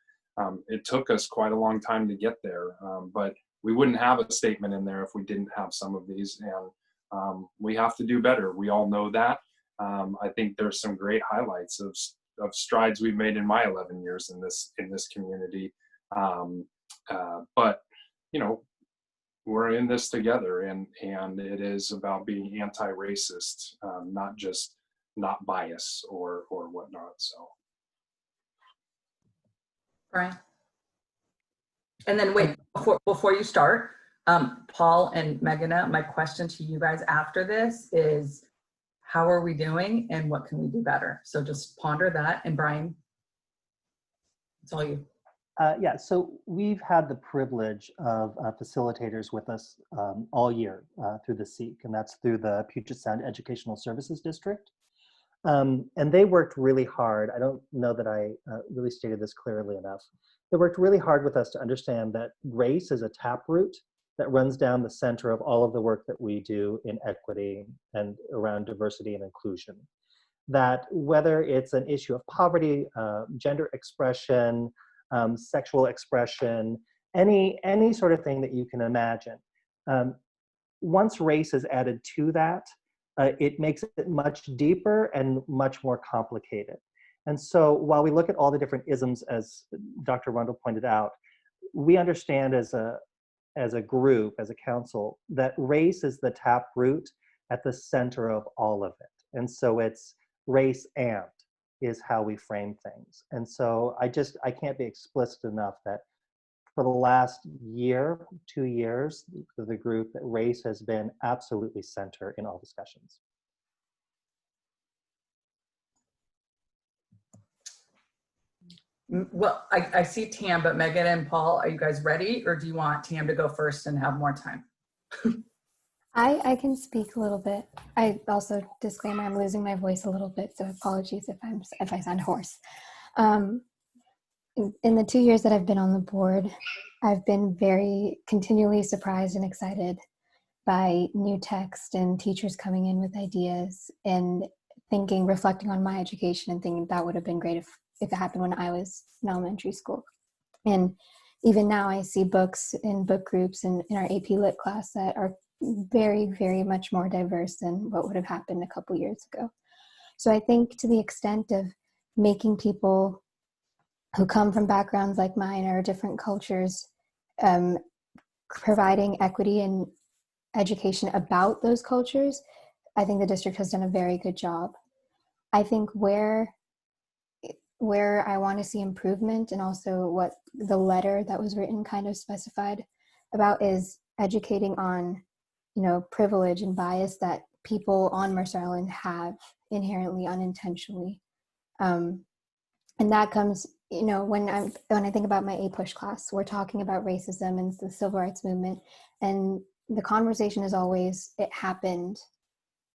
It took us quite a long time to get there, but we wouldn't have a statement in there if we didn't have some of these, and we have to do better. We all know that. I think there's some great highlights of strides we've made in my 11 years in this community. But, you know, we're in this together, and it is about being anti-racist, not bias or whatnot. So, Brian. And then wait, before you start, Paul and Meghana, my question to you guys after this is, how are we doing and what can we do better? So just ponder that. And Brian, it's all you. Yeah, so we've had the privilege of facilitators with us all year through the SEEK, and that's through the Puget Sound Educational Services District. And they worked really hard. I don't know that I really stated this clearly enough. They worked really hard with us to understand that race is a taproot that runs down the center of all of the work that we do in equity and around diversity and inclusion. That whether it's an issue of poverty, gender expression, sexual expression, any sort of thing that you can imagine. Once race is added to that, it makes it much deeper and much more complicated. And so while we look at all the different isms, as Dr. Rundle pointed out, we understand as a group, as a council, that race is the taproot at the center of all of it. And so it's race and is how we frame things. And so I can't be explicit enough that for the last 2 years, for the group, that race has been absolutely center in all discussions. Well, I see Tam, but Megan and Paul, are you guys ready? Or do you want Tam to go first and have more time? I can speak a little bit. I also, disclaimer, I'm losing my voice a little bit, so apologies if I sound hoarse. In the 2 years that I've been on the board, I've been very continually surprised and excited by new text and teachers coming in with ideas and reflecting on my education and thinking that would have been great if it happened when I was in elementary school. And even now I see books in book groups and in our AP Lit class that are very, very much more diverse than what would have happened a couple years ago. So I think to the extent of making people who come from backgrounds like mine or different cultures, providing equity and education about those cultures, I think the district has done a very good job. I think where I want to see improvement, and also what the letter that was written kind of specified about, is educating on, privilege and bias that people on Mercer Island have inherently, unintentionally. And that comes, when I think about my APUSH class, we're talking about racism and the civil rights movement, and the conversation is always, it happened.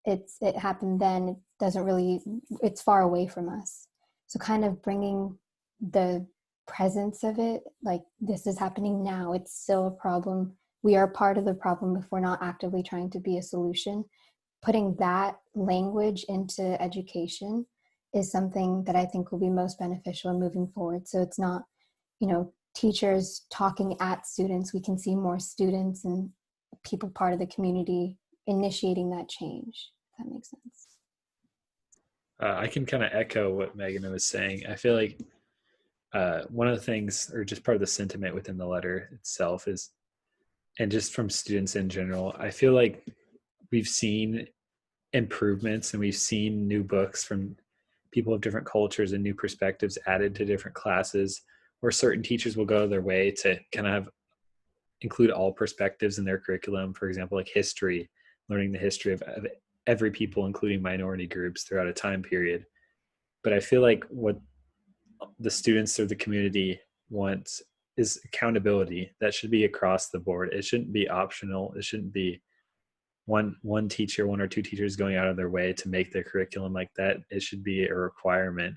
It happened then. It doesn't really, it's far away from us. So kind of bringing the presence of it, like, this is happening now. It's still a problem we are part of the problem if we're not actively trying to be a solution. Putting that language into education is something that I think will be most beneficial in moving forward. So it's not, you know, teachers talking at students. We can see more students and people part of the community initiating that change, if that makes sense. I can kind of echo what Megan was saying. I feel like one of the things, or just part of the sentiment within the letter itself is, and just from students in general, I feel like we've seen improvements and we've seen new books from people of different cultures and new perspectives added to different classes, where certain teachers will go their way to kind of include all perspectives in their curriculum. For example, like history, learning the history of every people, including minority groups throughout a time period. But I feel like what the students or the community wants is accountability. That should be across the board. It shouldn't be optional. It shouldn't be one teacher, one or two teachers going out of their way to make their curriculum like that. It should be a requirement.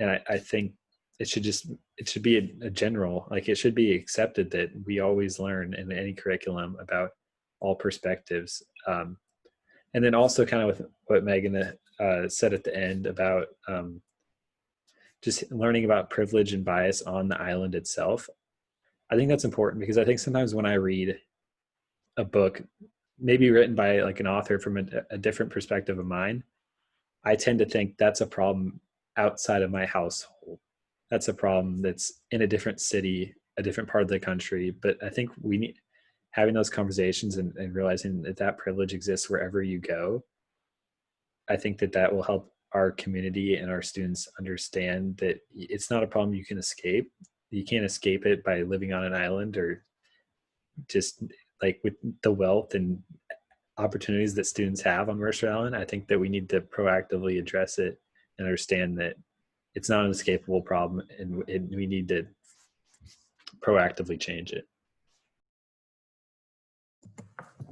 And I think it should be a general, like it should be accepted that we always learn in any curriculum about all perspectives. And then also kind of with what Megan said at the end about just learning about privilege and bias on the island itself. I think that's important because I think sometimes when I read a book, maybe written by like an author from a different perspective of mine, I tend to think that's a problem outside of my household. That's a problem that's in a different city, a different part of the country. But I think we need having those conversations and realizing that that privilege exists wherever you go. I think that will help our community and our students understand that it's not a problem you can escape. You can't escape it by living on an island or just like with the wealth and opportunities that students have on Mercer Island. I think that we need to proactively address it and understand that it's not an escapable problem and we need to proactively change it.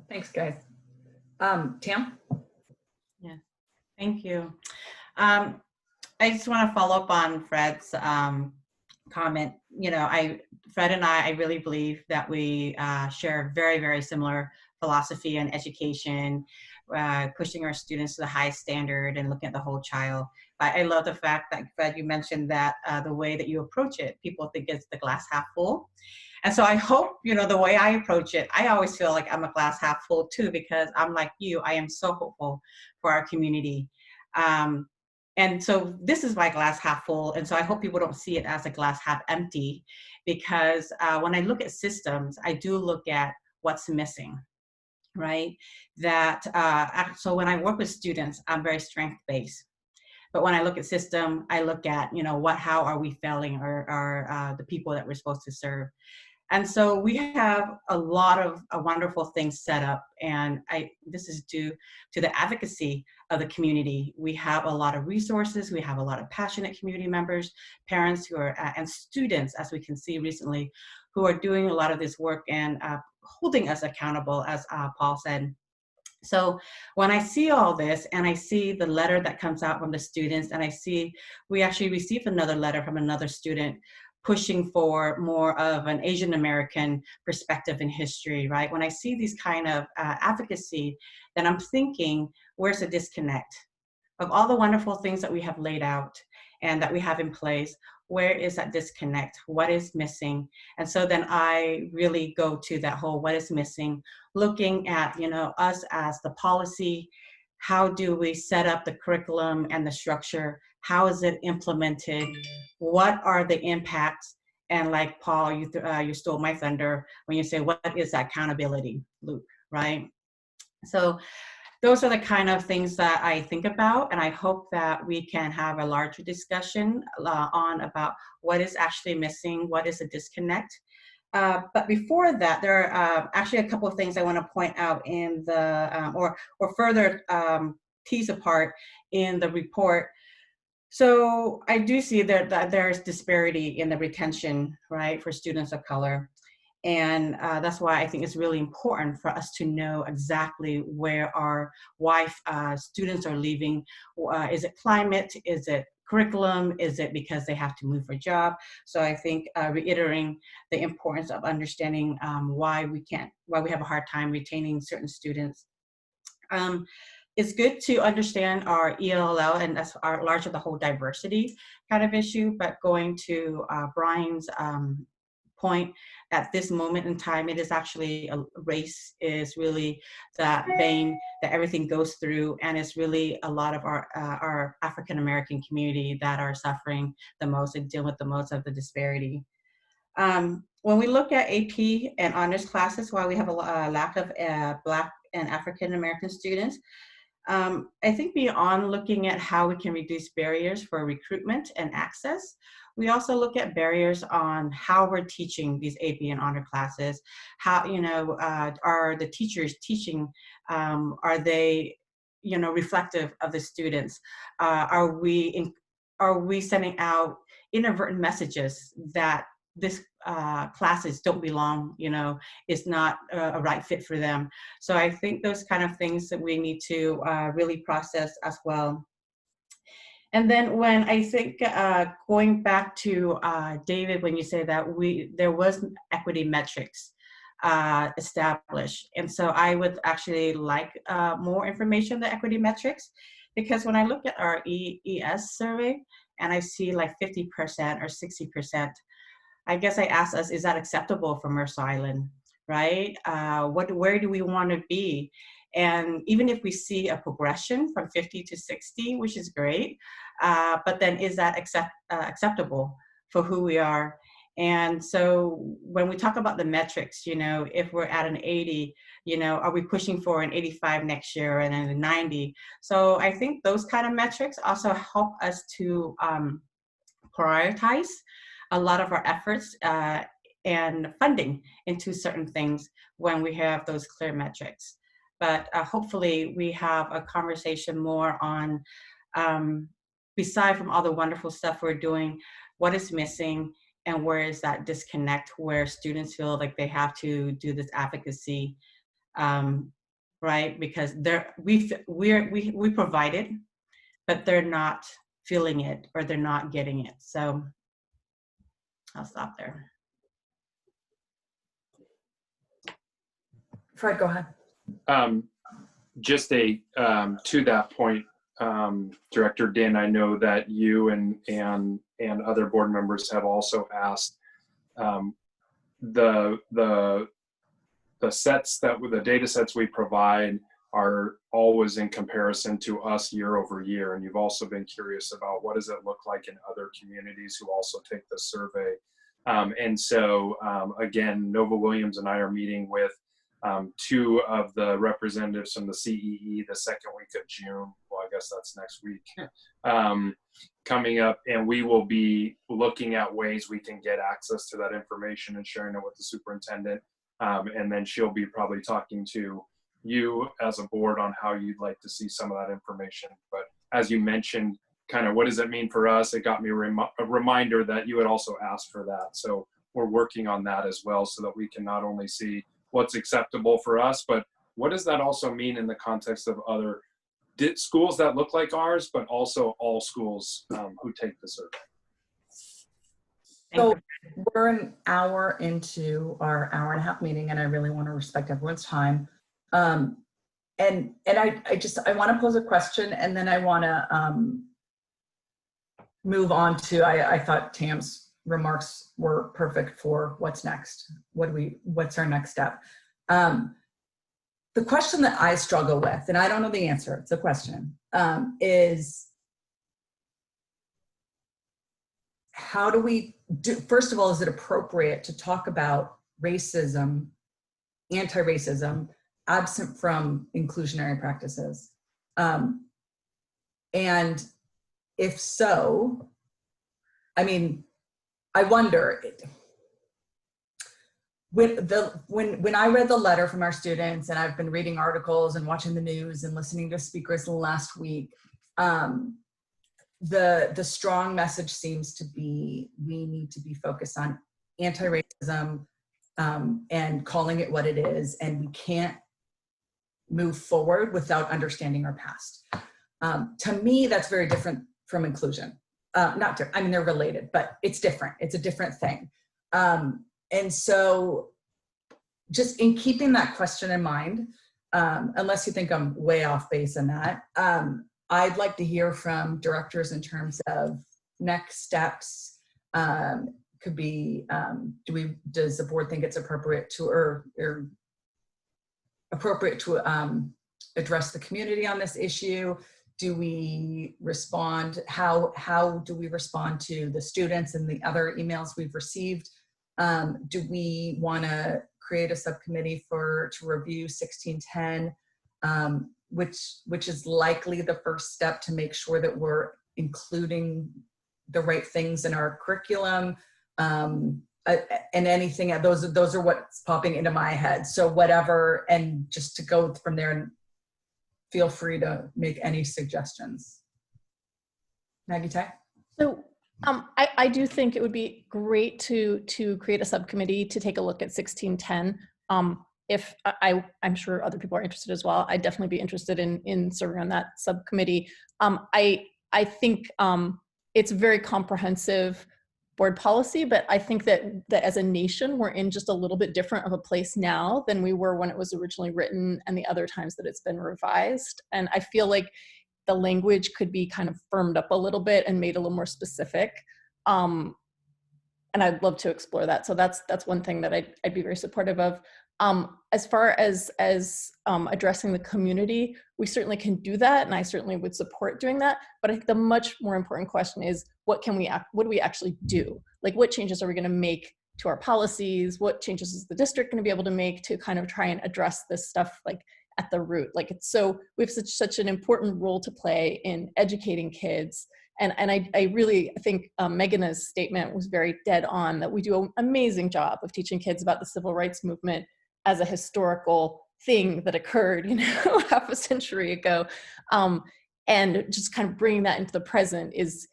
Thanks, guys. Tam? Yeah, thank you. I just want to follow up on Fred's comment. You know, Fred and I really believe that we share a very, very similar philosophy on education, pushing our students to the highest standard and looking at the whole child. I love the fact that, Fred, you mentioned that the way that you approach it, people think it's the glass half full. And so I hope, you know, the way I approach it, I always feel like I'm a glass half full too, because I'm like you, I am so hopeful for our community. And so this is my glass half full. And so I hope people don't see it as a glass half empty, because when I look at systems, I do look at what's missing, right? So when I work with students, I'm very strength-based. But when I look at system, I look at, you know, how are we failing the people that we're supposed to serve. And so we have a lot of wonderful things set up, and this is due to the advocacy of the community. We have a lot of resources, we have a lot of passionate community members, parents who are, and students, as we can see recently, who are doing a lot of this work and holding us accountable, as Paul said. So when I see all this and I see the letter that comes out from the students, and I see we actually received another letter from another student pushing for more of an Asian American perspective in history, right? When I see these kind of advocacy, then I'm thinking, where's the disconnect? Of all the wonderful things that we have laid out and that we have in place, where is that disconnect? What is missing? And so then I really go to that whole what is missing, looking at, you know, us as the policy. How do we set up the curriculum and the structure? How is it implemented? What are the impacts? And like Paul, you stole my thunder when you say, what is that accountability loop, right? So those are the kind of things that I think about, and I hope that we can have a larger discussion on about what is actually missing, what is a disconnect. But before that, there are actually a couple of things I want to point out in the, or further tease apart in the report. So I do see that there's disparity in the retention, right, for students of color. And that's why I think it's really important for us to know exactly why students are leaving. Is it climate? Is it curriculum? Is it because they have to move for a job? So I think reiterating the importance of understanding why we have a hard time retaining certain students. It's good to understand our ELL, and that's our larger the whole diversity kind of issue, but going to Brian's point, at this moment in time, it is actually race is really that vein that everything goes through, and it's really a lot of our African American community that are suffering the most and deal with the most of the disparity. When we look at AP and honors classes, while we have a lack of Black and African American students, I think beyond looking at how we can reduce barriers for recruitment and access, we also look at barriers on how we're teaching these AP and honor classes. How, are the teachers teaching, are they, reflective of the students? Are we sending out inadvertent messages that this classes don't belong, is not a right fit for them? So I think those kind of things that we need to really process as well. And then when I think going back to David, when you say that there was equity metrics established, and so I would actually like more information on the equity metrics, because when I look at our ES survey and I see like 50% or 60%, I guess I asked us, is that acceptable for Mercer Island, right? Where do we want to be? And even if we see a progression from 50 to 60, which is great, but then is that acceptable for who we are? And so when we talk about the metrics, if we're at an 80, are we pushing for an 85 next year and then a 90? So I think those kind of metrics also help us to prioritize a lot of our efforts and funding into certain things when we have those clear metrics. But hopefully we have a conversation more on, beside from all the wonderful stuff we're doing, what is missing and where is that disconnect where students feel like they have to do this advocacy, right? Because we provide it, but they're not feeling it or they're not getting it. So I'll stop there. Fred, go ahead. Just to that point, Director Din, I know that you and other board members have also asked the data sets we provide are always in comparison to us year over year, and you've also been curious about what does it look like in other communities who also take the survey. And so again, Nova Williams and I are meeting with two of the representatives from the CEE the second week of June. Well, I guess that's next week, coming up, and we will be looking at ways we can get access to that information and sharing it with the superintendent. And then she'll be probably talking to you as a board on how you'd like to see some of that information. But as you mentioned, kind of what does it mean for us? It got me a reminder that you had also asked for that. So we're working on that as well so that we can not only see what's acceptable for us, but what does that also mean in the context of other schools that look like ours, but also all schools who take the survey. So we're an hour into our hour-and-a-half meeting, and I really want to respect everyone's time. And I want to pose a question, and then I want to move on to, I thought Tam's remarks were perfect for what's next. What's our next step? The question that I struggle with, and I don't know the answer, it's a question, is how do we do, first of all, is it appropriate to talk about racism, anti-racism, absent from inclusionary practices? And if so, I mean, I wonder, when I read the letter from our students, and I've been reading articles and watching the news and listening to speakers last week, the strong message seems to be we need to be focused on anti-racism and calling it what it is, and we can't move forward without understanding our past. To me, that's very different from inclusion. not different, I mean, they're related, but it's different. It's a different thing. And so just in keeping that question in mind, unless you think I'm way off base in that, I'd like to hear from directors in terms of next steps. Could be, does the board think it's appropriate to, or appropriate to address the community on this issue? Do we respond, how do we respond to the students and the other emails we've received? Do we want to create a subcommittee to review 1610, which is likely the first step to make sure that we're including the right things in our curriculum, and anything, those are what's popping into my head. So whatever, and just to go from there, and feel free to make any suggestions. Maggie Tai? So I do think it would be great to create a subcommittee to take a look at 1610. If I'm sure other people are interested as well, I'd definitely be interested in serving on that subcommittee. I think it's very comprehensive board policy, but I think that as a nation, we're in just a little bit different of a place now than we were when it was originally written and the other times that it's been revised. And I feel like the language could be kind of firmed up a little bit and made a little more specific. And I'd love to explore that. So that's one thing that I'd be very supportive of. As far as addressing the community, we certainly can do that, and I certainly would support doing that. But I think the much more important question is, what do we actually do? Like, what changes are we going to make to our policies? What changes is the district going to be able to make to kind of try and address this stuff like at the root? Like, it's so, we have such an important role to play in educating kids. And I really think Meghana's statement was very dead on, that we do an amazing job of teaching kids about the civil rights movement as a historical thing that occurred, half a century ago. And just kind of bringing that into the present is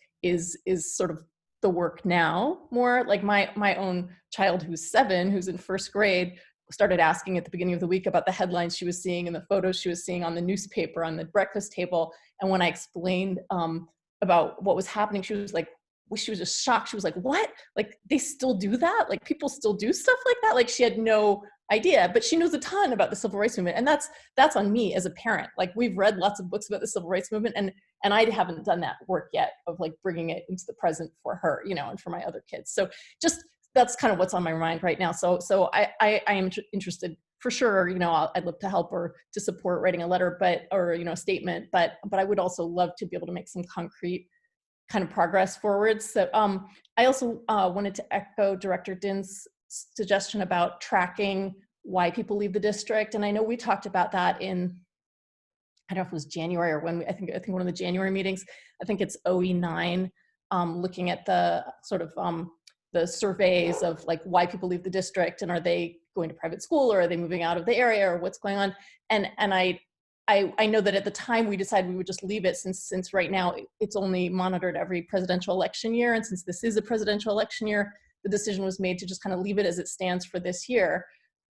sort of the work now more. Like my own child, who's 7, who's in first grade, started asking at the beginning of the week about the headlines she was seeing and the photos she was seeing on the newspaper, on the breakfast table. And when I explained about what was happening, she was just shocked. She was like, what? Like, they still do that? Like, people still do stuff like that? Like, she had no idea, but she knows a ton about the civil rights movement. And that's on me as a parent. Like, we've read lots of books about the civil rights movement, and I haven't done that work yet of like bringing it into the present for her, and for my other kids. So just, that's kind of what's on my mind right now. So I am interested for sure. I'd love to help or to support writing a letter, or a statement, but I would also love to be able to make some concrete kind of progress forwards. So I also wanted to echo Director Din's suggestion about tracking why people leave the district. And I know we talked about that in, I don't know if it was January or when, I think one of the January meetings, I think it's OE9, looking at the sort of the surveys of like why people leave the district, and are they going to private school, or are they moving out of the area, or what's going on. And I know that at the time we decided we would just leave it, since right now it's only monitored every presidential election year. And since this is a presidential election year, the decision was made to just kind of leave it as it stands for this year,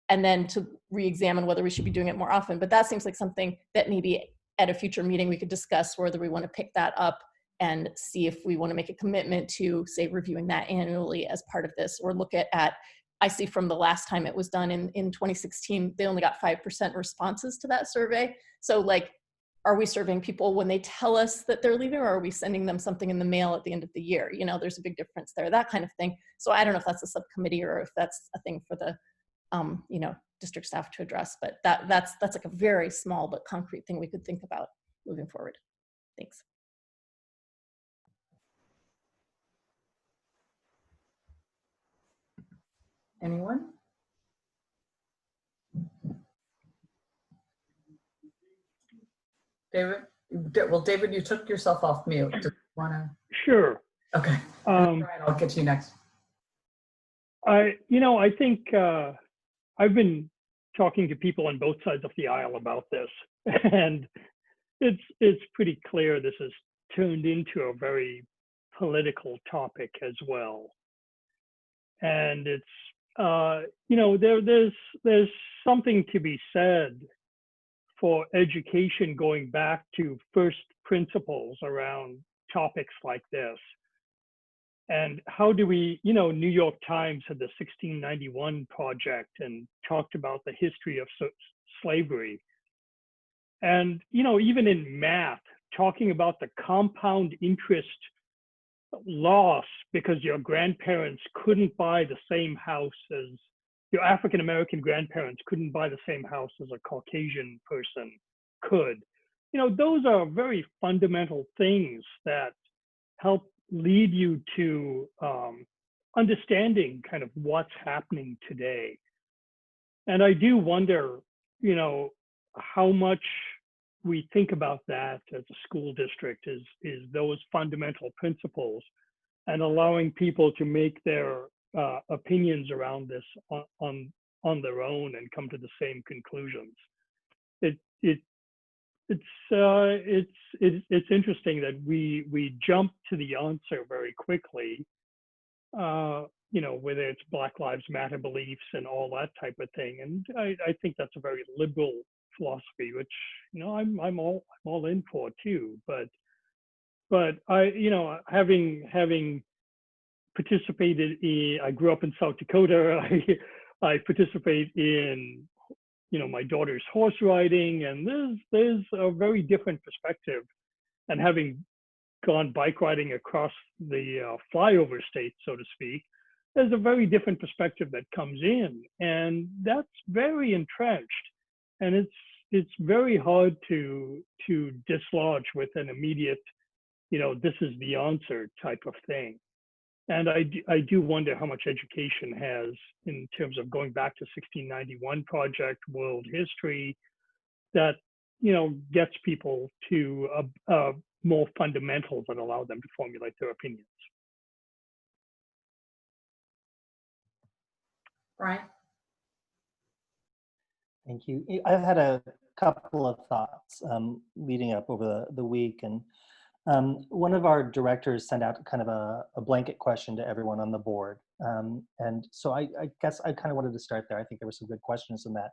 and then to re-examine whether we should be doing it more often. But that seems like something that maybe at a future meeting we could discuss, whether we want to pick that up and see if we want to make a commitment to, say, reviewing that annually as part of this, or look at I see from the last time it was done in 2016, they only got 5% responses to that survey. So like, are we serving people when they tell us that they're leaving, or are we sending them something in the mail at the end of the year? There's a big difference there, that kind of thing. So I don't know if that's a subcommittee or if that's a thing for the, district staff to address, but that's like a very small but concrete thing we could think about moving forward. Thanks. Anyone? David? Well, David, you took yourself off mute. Do you want to? Sure. Okay. I'll get you next. I think I've been talking to people on both sides of the aisle about this, and it's pretty clear this has turned into a very political topic as well. And it's there's something to be said for education going back to first principles around topics like this. And how do we, New York Times had the 1691 Project and talked about the history of slavery. And, even in math, talking about the compound interest loss because your grandparents couldn't buy the same house as your African-American grandparents couldn't buy the same house as a Caucasian person could. Those are very fundamental things that help lead you to understanding kind of what's happening today. And I do wonder, how much we think about that as a school district is those fundamental principles and allowing people to make their opinions around this on their own and come to the same conclusions. It's interesting that we jump to the answer very quickly, whether it's Black Lives Matter beliefs and all that type of thing. And I think that's a very liberal philosophy, which I'm all in for too. But I having participated in, I grew up in South Dakota. I participate in my daughter's horse riding, and there's a very different perspective. And having gone bike riding across the flyover state, so to speak, there's a very different perspective that comes in, and that's very entrenched. And it's very hard to dislodge with an immediate, this is the answer type of thing. And I do wonder how much education has in terms of going back to 1691 Project, world history, that, gets people to more fundamentals that allow them to formulate their opinions. Brian? Thank you. I've had a couple of thoughts leading up over the week, and one of our directors sent out kind of a blanket question to everyone on the board. And so I guess I kind of wanted to start there. I think there were some good questions in that.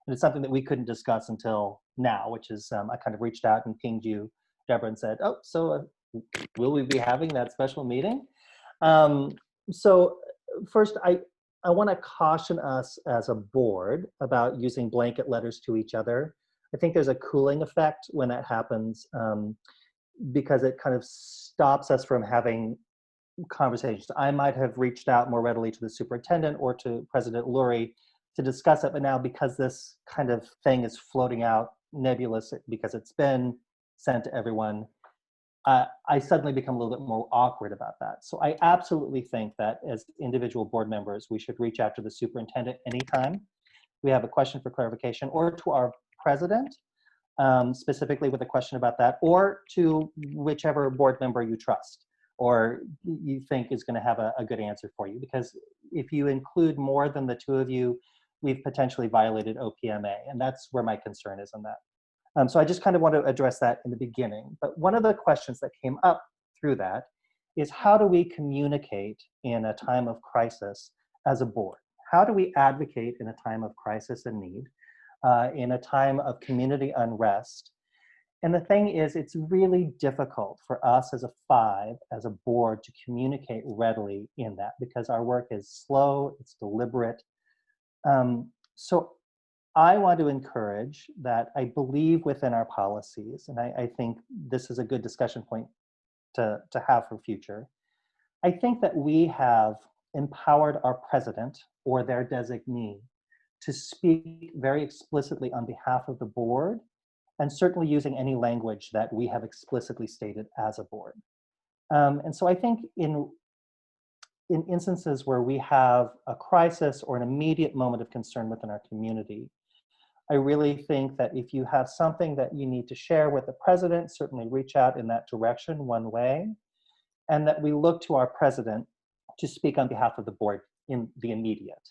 And it's something that we couldn't discuss until now, which is I kind of reached out and pinged you, Deborah, and said, oh, so will we be having that special meeting? So first, I want to caution us as a board about using blanket letters to each other. I think there's a cooling effect when that happens, because it kind of stops us from having conversations. I might have reached out more readily to the superintendent or to President Lurie to discuss it, but now because this kind of thing is floating out nebulous because it's been sent to everyone, I suddenly become a little bit more awkward about that. So I absolutely think that as individual board members, we should reach out to the superintendent anytime we have a question for clarification, or to our president, specifically with a question about that, or to whichever board member you trust or you think is going to have a good answer for you. Because if you include more than the two of you, we've potentially violated OPMA, and that's where my concern is on that. So I just kind of want to address that in the beginning. But one of the questions that came up through that is, how do we communicate in a time of crisis as a board? How do we advocate in a time of crisis and need, in a time of community unrest? And the thing is, it's really difficult for us as a five, as a board, to communicate readily in that, because our work is slow, it's deliberate. So I want to encourage that. I believe within our policies, and I think this is a good discussion point to have for future. I think that we have empowered our president or their designee to speak very explicitly on behalf of the board, and certainly using any language that we have explicitly stated as a board. And so I think in instances where we have a crisis or an immediate moment of concern within our community, I really think that if you have something that you need to share with the president, certainly reach out in that direction one way, and that we look to our president to speak on behalf of the board in the immediate.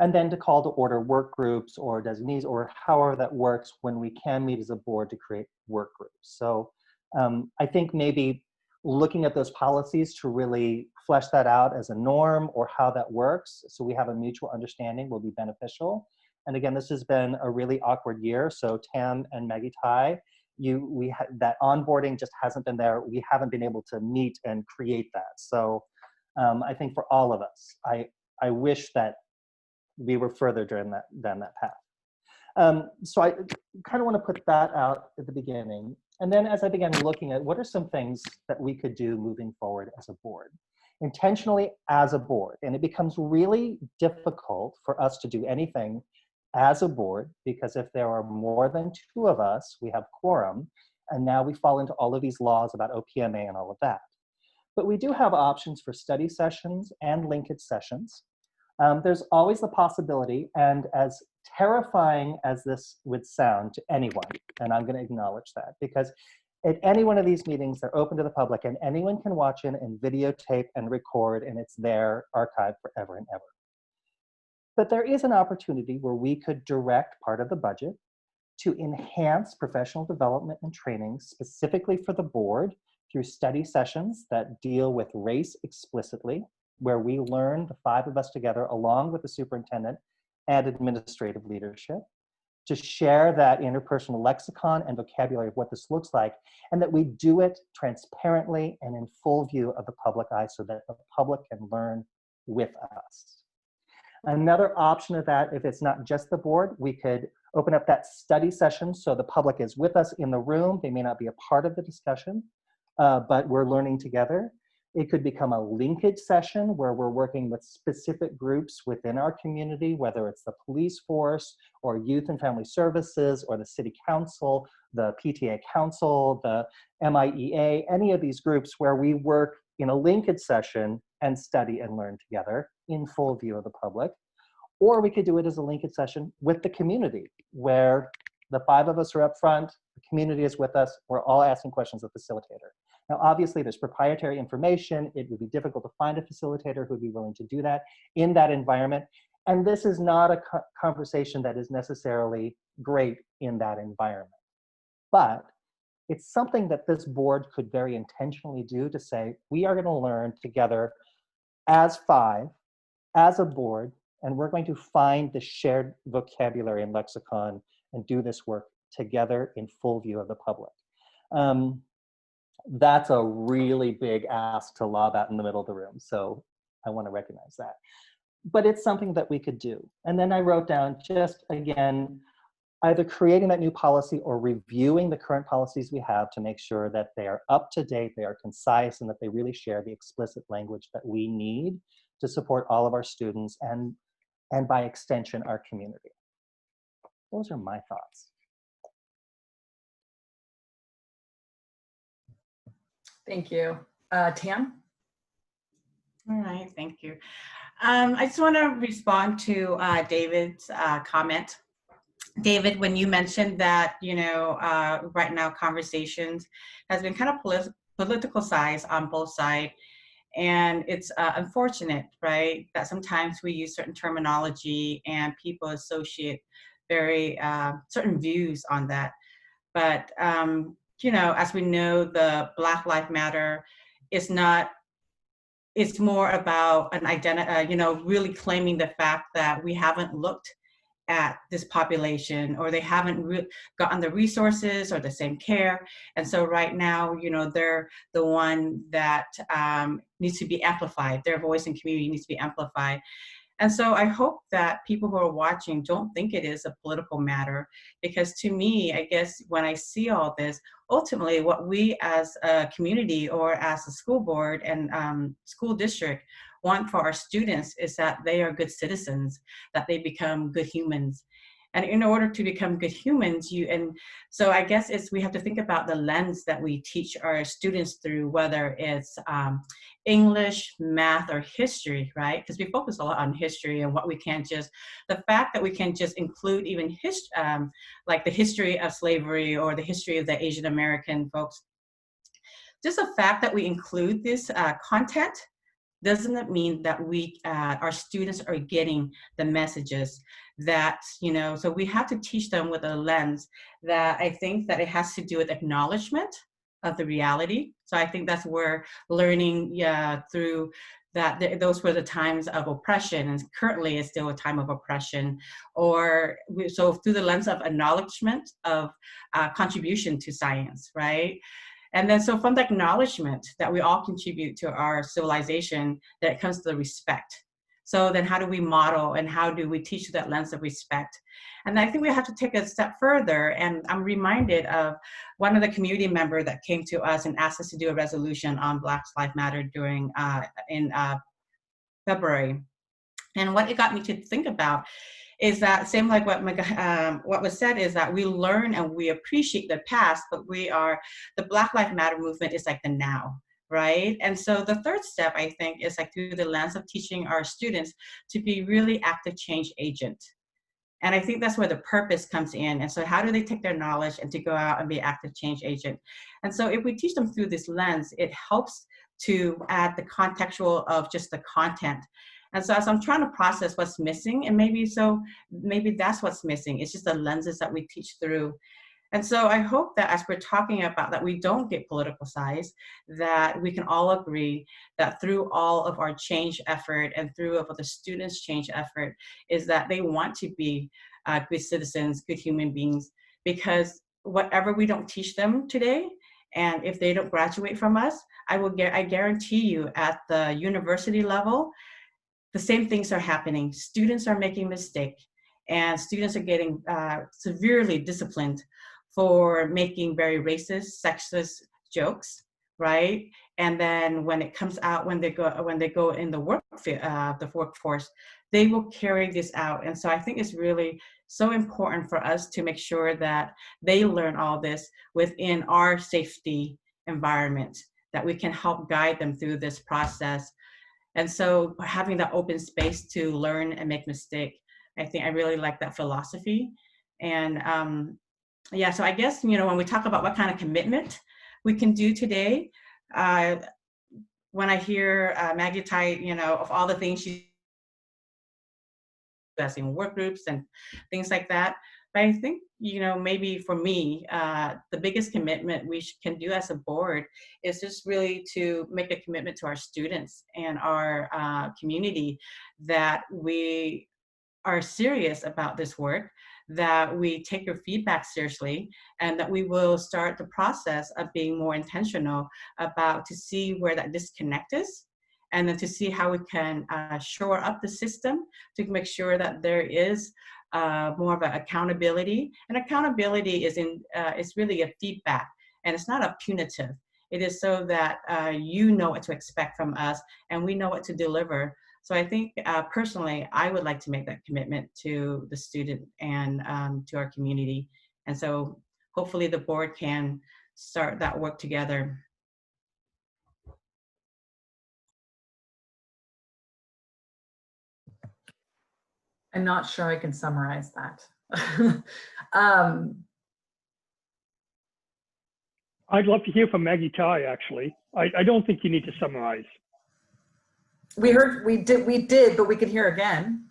And then to call to order work groups or designees, or however that works, when we can meet as a board to create work groups. So I think maybe looking at those policies to really flesh that out as a norm, or how that works, so we have a mutual understanding, will be beneficial. And again, this has been a really awkward year. So Tam and Maggie Tai, that onboarding just hasn't been there. We haven't been able to meet and create that. So I think for all of us, I wish that we were further down that path. So I kind of want to put that out at the beginning. And then as I began looking at what are some things that we could do moving forward as a board, intentionally as a board. And it becomes really difficult for us to do anything as a board, because if there are more than 2 of us, we have quorum, and now we fall into all of these laws about OPMA and all of that. But we do have options for study sessions and linkage sessions. There's always the possibility, and as terrifying as this would sound to anyone, and I'm going to acknowledge that, because at any one of these meetings, they're open to the public, and anyone can watch in and videotape and record, and it's there archived forever and ever. But there is an opportunity where we could direct part of the budget to enhance professional development and training specifically for the board through study sessions that deal with race explicitly, where we learn, the 5 of us together, along with the superintendent and administrative leadership, to share that interpersonal lexicon and vocabulary of what this looks like, and that we do it transparently and in full view of the public eye so that the public can learn with us. Another option of that, if it's not just the board, we could open up that study session so the public is with us in the room. They may not be a part of the discussion, but we're learning together. It could become a linkage session where we're working with specific groups within our community, whether it's the police force or youth and family services or the city council, the PTA council, the MIEA, any of these groups where we work in a linkage session and study and learn together in full view of the public. Or we could do it as a linkage session with the community, where the 5 of us are up front, the community is with us, we're all asking questions of the facilitator. Now, obviously, there's proprietary information. It would be difficult to find a facilitator who would be willing to do that in that environment. And this is not a conversation that is necessarily great in that environment. But it's something that this board could very intentionally do to say, we are going to learn together as 5, as a board, and we're going to find the shared vocabulary and lexicon and do this work together in full view of the public. That's a really big ask to lob out in the middle of the room. So I want to recognize that. But it's something that we could do. And then I wrote down, just again, either creating that new policy or reviewing the current policies we have to make sure that they are up to date, they are concise, and that they really share the explicit language that we need to support all of our students and by extension, our community. Those are my thoughts. Thank you. Tam? All right, thank you. I just want to respond to David's comment. David, when you mentioned that, right now conversations has been kind of politicized on both sides. And it's unfortunate, right, that sometimes we use certain terminology and people associate very certain views on that. But, as we know, the Black Lives Matter is not, it's more about an identity, really claiming the fact that we haven't looked at this population, or they haven't gotten the resources or the same care. And so right now, they're the one that needs to be amplified. Their voice in community needs to be amplified. And so I hope that people who are watching don't think it is a political matter, because to me, I guess when I see all this, ultimately what we as a community or as a school board and school district want for our students is that they are good citizens, that they become good humans. And in order to become good humans, so I guess we have to think about the lens that we teach our students through, whether it's English, math, or history, right? Because we focus a lot on history and what we can't just, the fact that we can just include even like the history of slavery or the history of the Asian American folks. Just the fact that we include this content doesn't mean that our students are getting the messages that, so we have to teach them with a lens that I think that it has to do with acknowledgement of the reality. So I think that's where learning through that, those were the times of oppression, and currently it's still a time of oppression. So through the lens of acknowledgement of contribution to science, right? And then so from the acknowledgement that we all contribute to our civilization, that it comes to the respect. So then how do we model and how do we teach that lens of respect? And I think we have to take a step further. And I'm reminded of one of the community members that came to us and asked us to do a resolution on Black Lives Matter during in February. And what it got me to think about is that same like what was said is that we learn and we appreciate the past, but the Black Lives Matter movement is like the now, right? And so the third step, I think, is like through the lens of teaching our students to be really active change agent. And I think that's where the purpose comes in. And so how do they take their knowledge and to go out and be active change agent? And so if we teach them through this lens, it helps to add the contextual of just the content. And so as I'm trying to process what's missing, and maybe that's what's missing. It's just the lenses that we teach through. And so I hope that as we're talking about that, we don't get politicized, that we can all agree that through all of our change effort and through of the students' change effort is that they want to be good citizens, good human beings, because whatever we don't teach them today, and if they don't graduate from us, I guarantee you at the university level, the same things are happening. Students are making mistakes, and students are getting severely disciplined for making very racist, sexist jokes, right? And then when it comes out, when they go in the workforce, they will carry this out. And so I think it's really so important for us to make sure that they learn all this within our safety environment, that we can help guide them through this process. And so having that open space to learn and make mistakes, I think I really like that philosophy. And yeah, so I guess, when we talk about what kind of commitment we can do today, when I hear Maggie Tai, of all the things she's in work groups and things like that. But I think, maybe for me, the biggest commitment we can do as a board is just really to make a commitment to our students and our community that we are serious about this work, that we take your feedback seriously, and that we will start the process of being more intentional about to see where that disconnect is, and then to see how we can shore up the system to make sure that there is more of an accountability. And accountability is really a feedback, and it's not a punitive. It is so that you know what to expect from us, and we know what to deliver. So I think personally, I would like to make that commitment to the student and to our community. And so hopefully the board can start that work together. I'm not sure I can summarize that. I'd love to hear from Maggie Tai, actually. I don't think you need to summarize. We did, but we could hear again.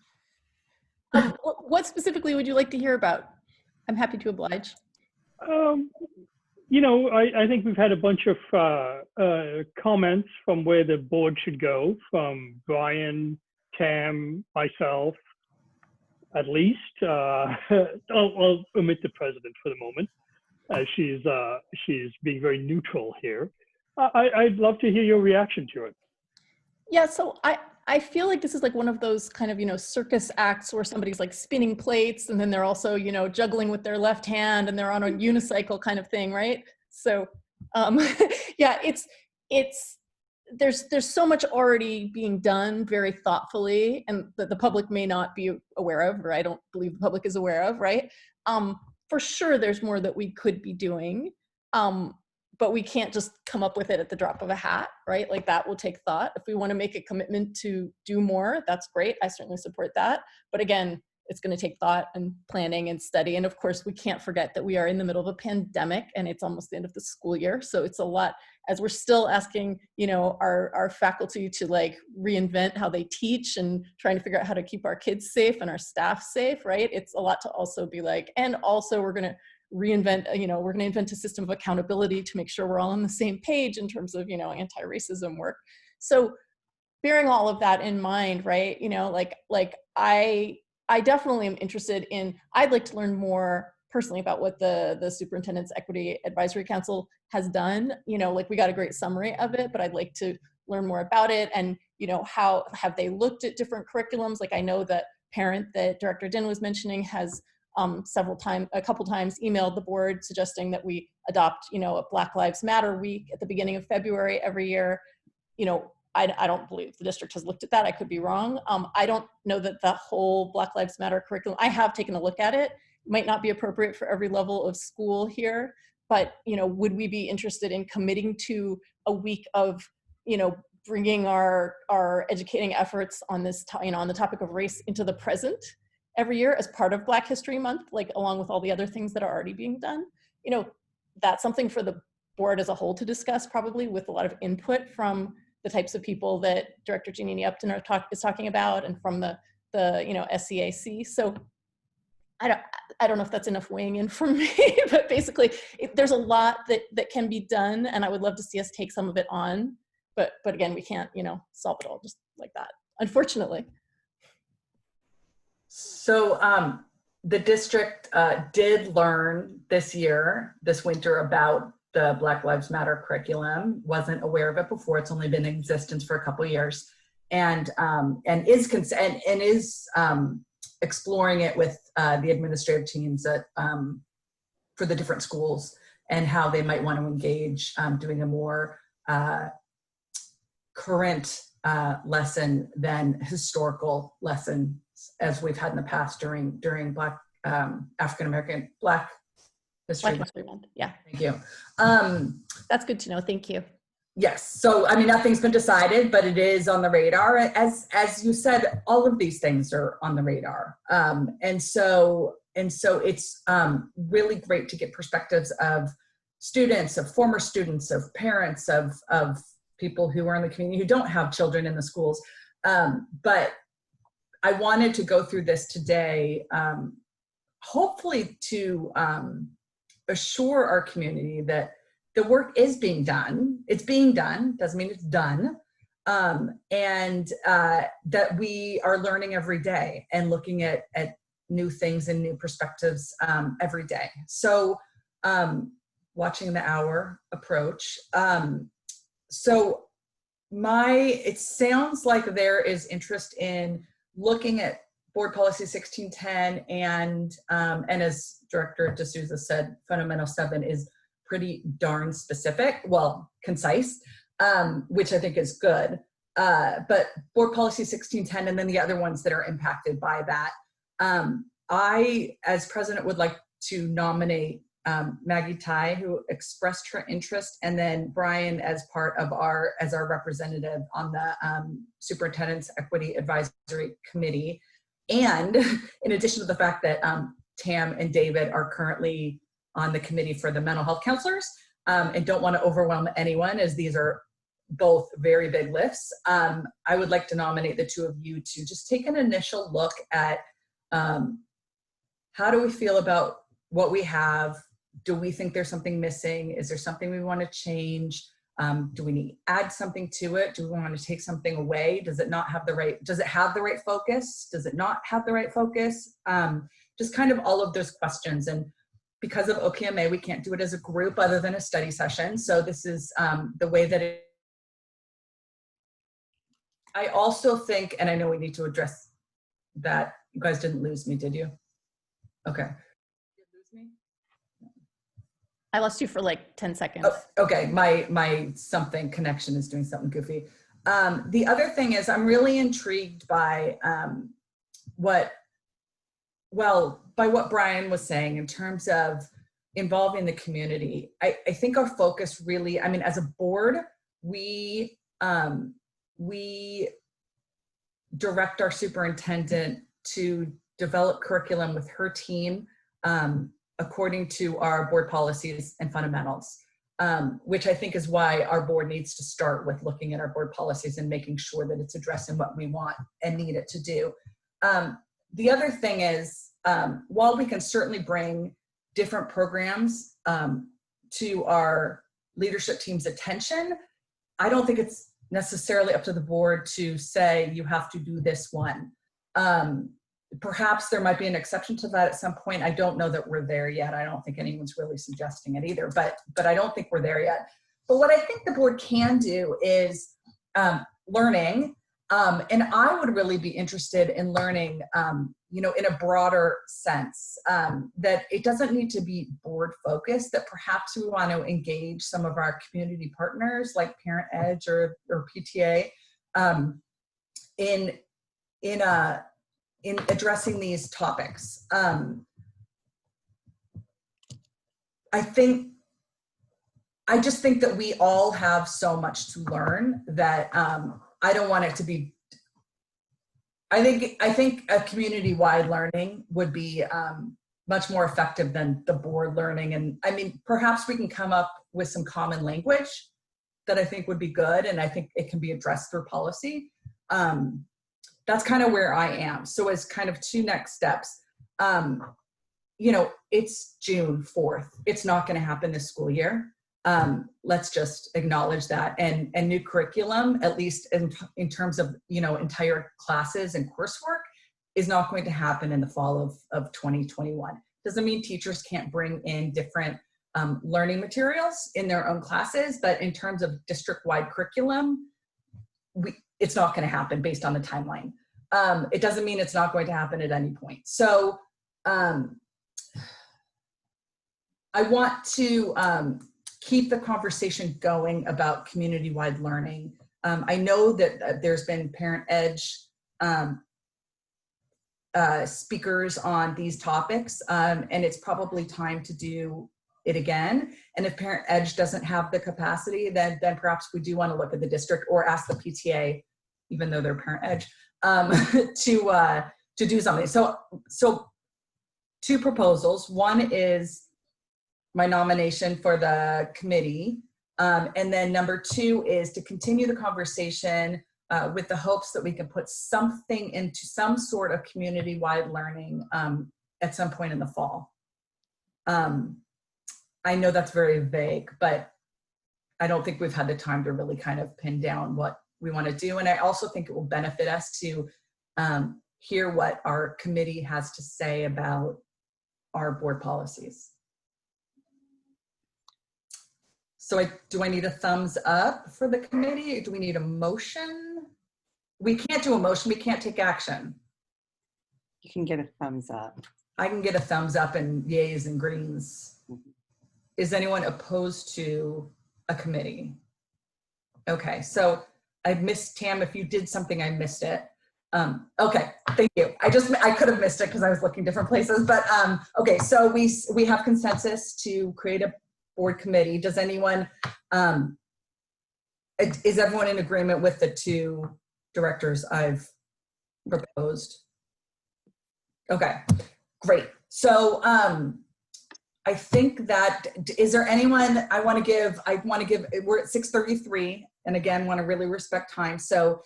What specifically would you like to hear about? I'm happy to oblige. I think we've had a bunch of comments from where the board should go, from Brian, Tam, myself, at least. I'll omit the president for the moment, as she's being very neutral here. I'd love to hear your reaction to it. Yeah, so I feel like this is like one of those kind of, circus acts where somebody's like spinning plates and then they're also, juggling with their left hand and they're on a unicycle kind of thing, right? So, yeah, there's so much already being done very thoughtfully and that the public may not be aware of, or I don't believe the public is aware of, right? For sure, there's more that we could be doing. But we can't just come up with it at the drop of a hat, right? Like that will take thought. If we want to make a commitment to do more, that's great. I certainly support that. But again, it's going to take thought and planning and study. And of course, we can't forget that we are in the middle of a pandemic and it's almost the end of the school year. So it's a lot, as we're still asking, our faculty to like reinvent how they teach and trying to figure out how to keep our kids safe and our staff safe, right? It's a lot to also be like, and also we're going to reinvent, we're going to invent a system of accountability to make sure we're all on the same page in terms of, anti-racism work. So bearing all of that in mind, right, I definitely am interested in, I'd like to learn more personally about what the Superintendent's Equity Advisory Council has done. You know, like we got a great summary of it, but I'd like to learn more about it. And, you know, how have they looked at different curriculums? Like I know that parent that Director Din was mentioning has a couple times emailed the board suggesting that we adopt, you know, a Black Lives Matter week at the beginning of February every year. You know, I don't believe the district has looked at that. I could be wrong. I don't know that the whole Black Lives Matter curriculum, I have taken a look at it. It might not be appropriate for every level of school here, but, you know, would we be interested in committing to a week of, you know, bringing our educating efforts on this, you know, on the topic of race into the present every year as part of Black History Month, like along with all the other things that are already being done? You know, that's something for the board as a whole to discuss, probably with a lot of input from the types of people that Director Jeannie Upton is talking about, and from the you know, SCAC. So I don't know if that's enough weighing in for me, but basically there's a lot that can be done, and I would love to see us take some of it on. But again, we can't, you know, solve it all just like that, unfortunately. So the district did learn this winter, about the Black Lives Matter curriculum. Wasn't aware of it before. It's only been in existence for a couple of years, and is exploring it with the administrative teams at for the different schools, and how they might want to engage doing a more current lesson than historical lesson, as we've had in the past during Black African-American Black History Month. Yeah. Thank you. That's good to know. Thank you. Yes. So, I mean, nothing's been decided, but it is on the radar. As you said, all of these things are on the radar. And so it's really great to get perspectives of students, of former students, of parents, of people who are in the community who don't have children in the schools. But I wanted to go through this today, hopefully to assure our community that the work is being done. It's being done, doesn't mean it's done. And that we are learning every day and looking at new things and new perspectives every day. So watching the hour approach. So it sounds like there is interest in looking at Board Policy 1610 and as Director D'Souza said, Fundamental 7 is pretty darn specific, well, concise, which I think is good. But Board Policy 1610 and then the other ones that are impacted by that. I, as president, would like to nominate Maggie Tai, who expressed her interest, and then Brian as part of our representative on the Superintendent's Equity Advisory Committee. And in addition to the fact that Tam and David are currently on the committee for the mental health counselors, and don't want to overwhelm anyone, as these are both very big lifts. I would like to nominate the two of you to just take an initial look at how do we feel about what we have? Do we think there's something missing? Is there something we want to change? Do we need to add something to it? Do we want to take something away? Does it have the right focus? Does it not have the right focus? Just kind of all of those questions. And because of OPMA, we can't do it as a group other than a study session. So this is the way that it. I also think, and I know we need to address that. You guys didn't lose me, did you? Okay. Did you lose me? I lost you for like 10 seconds. Oh, okay, my something connection is doing something goofy. The other thing is I'm really intrigued by what Brian was saying in terms of involving the community. I think our focus really, I mean, as a board, we direct our superintendent to develop curriculum with her team according to our board policies and fundamentals, which I think is why our board needs to start with looking at our board policies and making sure that it's addressing what we want and need it to do. The other thing is, while we can certainly bring different programs to our leadership team's attention, I don't think it's necessarily up to the board to say you have to do this one. perhaps there might be an exception to that at some point. I don't know that we're there yet. I don't think anyone's really suggesting it either, but I don't think we're there yet. But what I think the board can do is learning. And I would really be interested in learning, in a broader sense, that it doesn't need to be board focused, that perhaps we want to engage some of our community partners like Parent Edge or PTA in addressing these topics. I just think that we all have so much to learn that I don't want it to be. I think a community-wide learning would be much more effective than the board learning. And I mean, perhaps we can come up with some common language that I think would be good, and I think it can be addressed through policy. That's kind of where I am. So as kind of two next steps, it's June 4th. It's not going to happen this school year. Let's just acknowledge that. And new curriculum, at least in terms of, entire classes and coursework, is not going to happen in the fall of 2021. Doesn't mean teachers can't bring in different learning materials in their own classes, but in terms of district-wide curriculum, it's not going to happen based on the timeline. It doesn't mean it's not going to happen at any point. So I want to keep the conversation going about community-wide learning. I know that there's been Parent Edge speakers on these topics, and it's probably time to do it again. And if Parent Edge doesn't have the capacity, then perhaps we do want to look at the district or ask the PTA, even though they're Parent Edge, to do something. So two proposals. One is my nomination for the committee. And then number two is to continue the conversation with the hopes that we can put something into some sort of community-wide learning at some point in the fall. I know that's very vague, but I don't think we've had the time to really kind of pin down what we want to do. And I also think it will benefit us to hear what our committee has to say about our board policies. So do I need a thumbs up for the committee? Do we need a motion? We can't do a motion. We can't take action. You can get a thumbs up. I can get a thumbs up and yays and greens. Is anyone opposed to a committee? Okay, so I missed, Tam, if you did something, I missed it. Okay, thank you. I could have missed it because I was looking different places, but okay, so we have consensus to create a board committee. Does anyone, is everyone in agreement with the two directors I've proposed? Okay, great. So I think that, is there anyone I want to give, we're at 6:33, and again, want to really respect time. So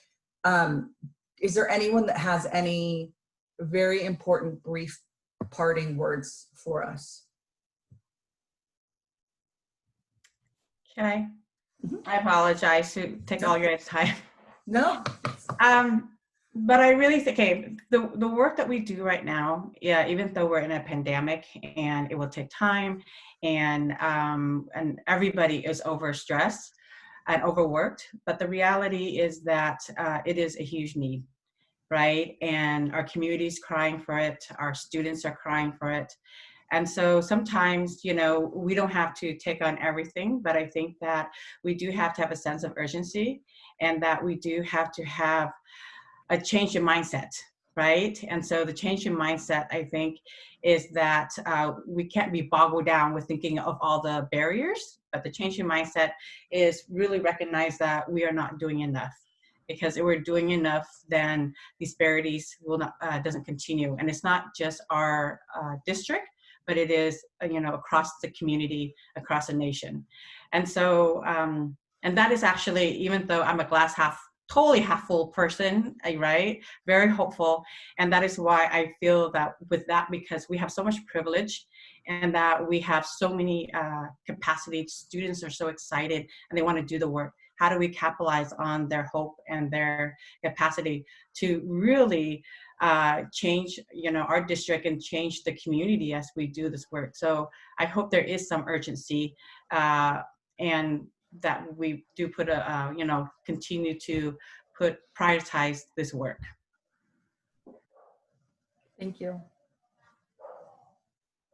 is there anyone that has any very important brief parting words for us? Okay. I apologize to take all your guys' time. No. But I really think, okay, the work that we do right now, yeah, even though we're in a pandemic and it will take time, and everybody is overstressed and overworked, but the reality is that it is a huge need, right? And our community's crying for it, our students are crying for it. And so sometimes, we don't have to take on everything, but I think that we do have to have a sense of urgency, and that we do have to have a change in mindset, right? And so the change in mindset, I think, is that we can't be boggled down with thinking of all the barriers, but the change in mindset is really recognize that we are not doing enough. Because if we're doing enough, then disparities will not doesn't continue. And it's not just our district, but it is, across the community, across the nation. And so, and that is actually, even though I'm a totally half full person, right? Very hopeful. And that is why I feel that with that, because we have so much privilege and that we have so many capacity, students are so excited and they want to do the work. How do we capitalize on their hope and their capacity to really change, our district and change the community as we do this work. So I hope there is some urgency and that we do put continue to prioritize this work. Thank you.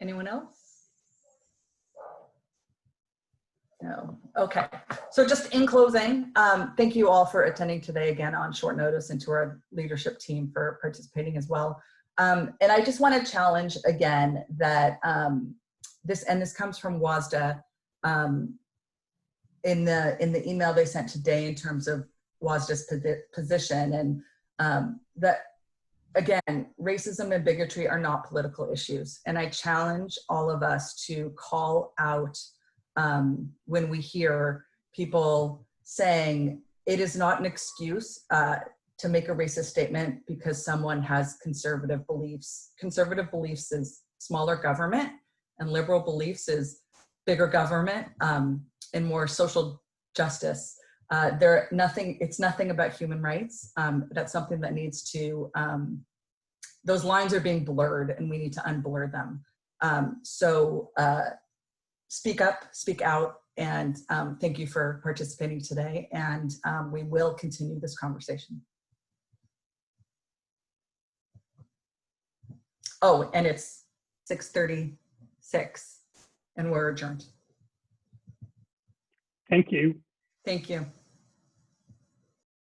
Anyone else? No. Okay. So just in closing, thank you all for attending today again on short notice, and to our leadership team for participating as well. And I just want to challenge again that this comes from WASDA in the email they sent today in terms of WASDA's position, and that again, racism and bigotry are not political issues. And I challenge all of us to call out when we hear people saying it is not an excuse to make a racist statement because someone has conservative beliefs. Conservative beliefs is smaller government, and liberal beliefs is bigger government and more social justice. It's nothing about human rights. That's something that needs to, those lines are being blurred, and we need to unblur them. So speak up, speak out, and thank you for participating today. And we will continue this conversation. Oh, and it's 6:36, and we're adjourned. Thank you. Thank you.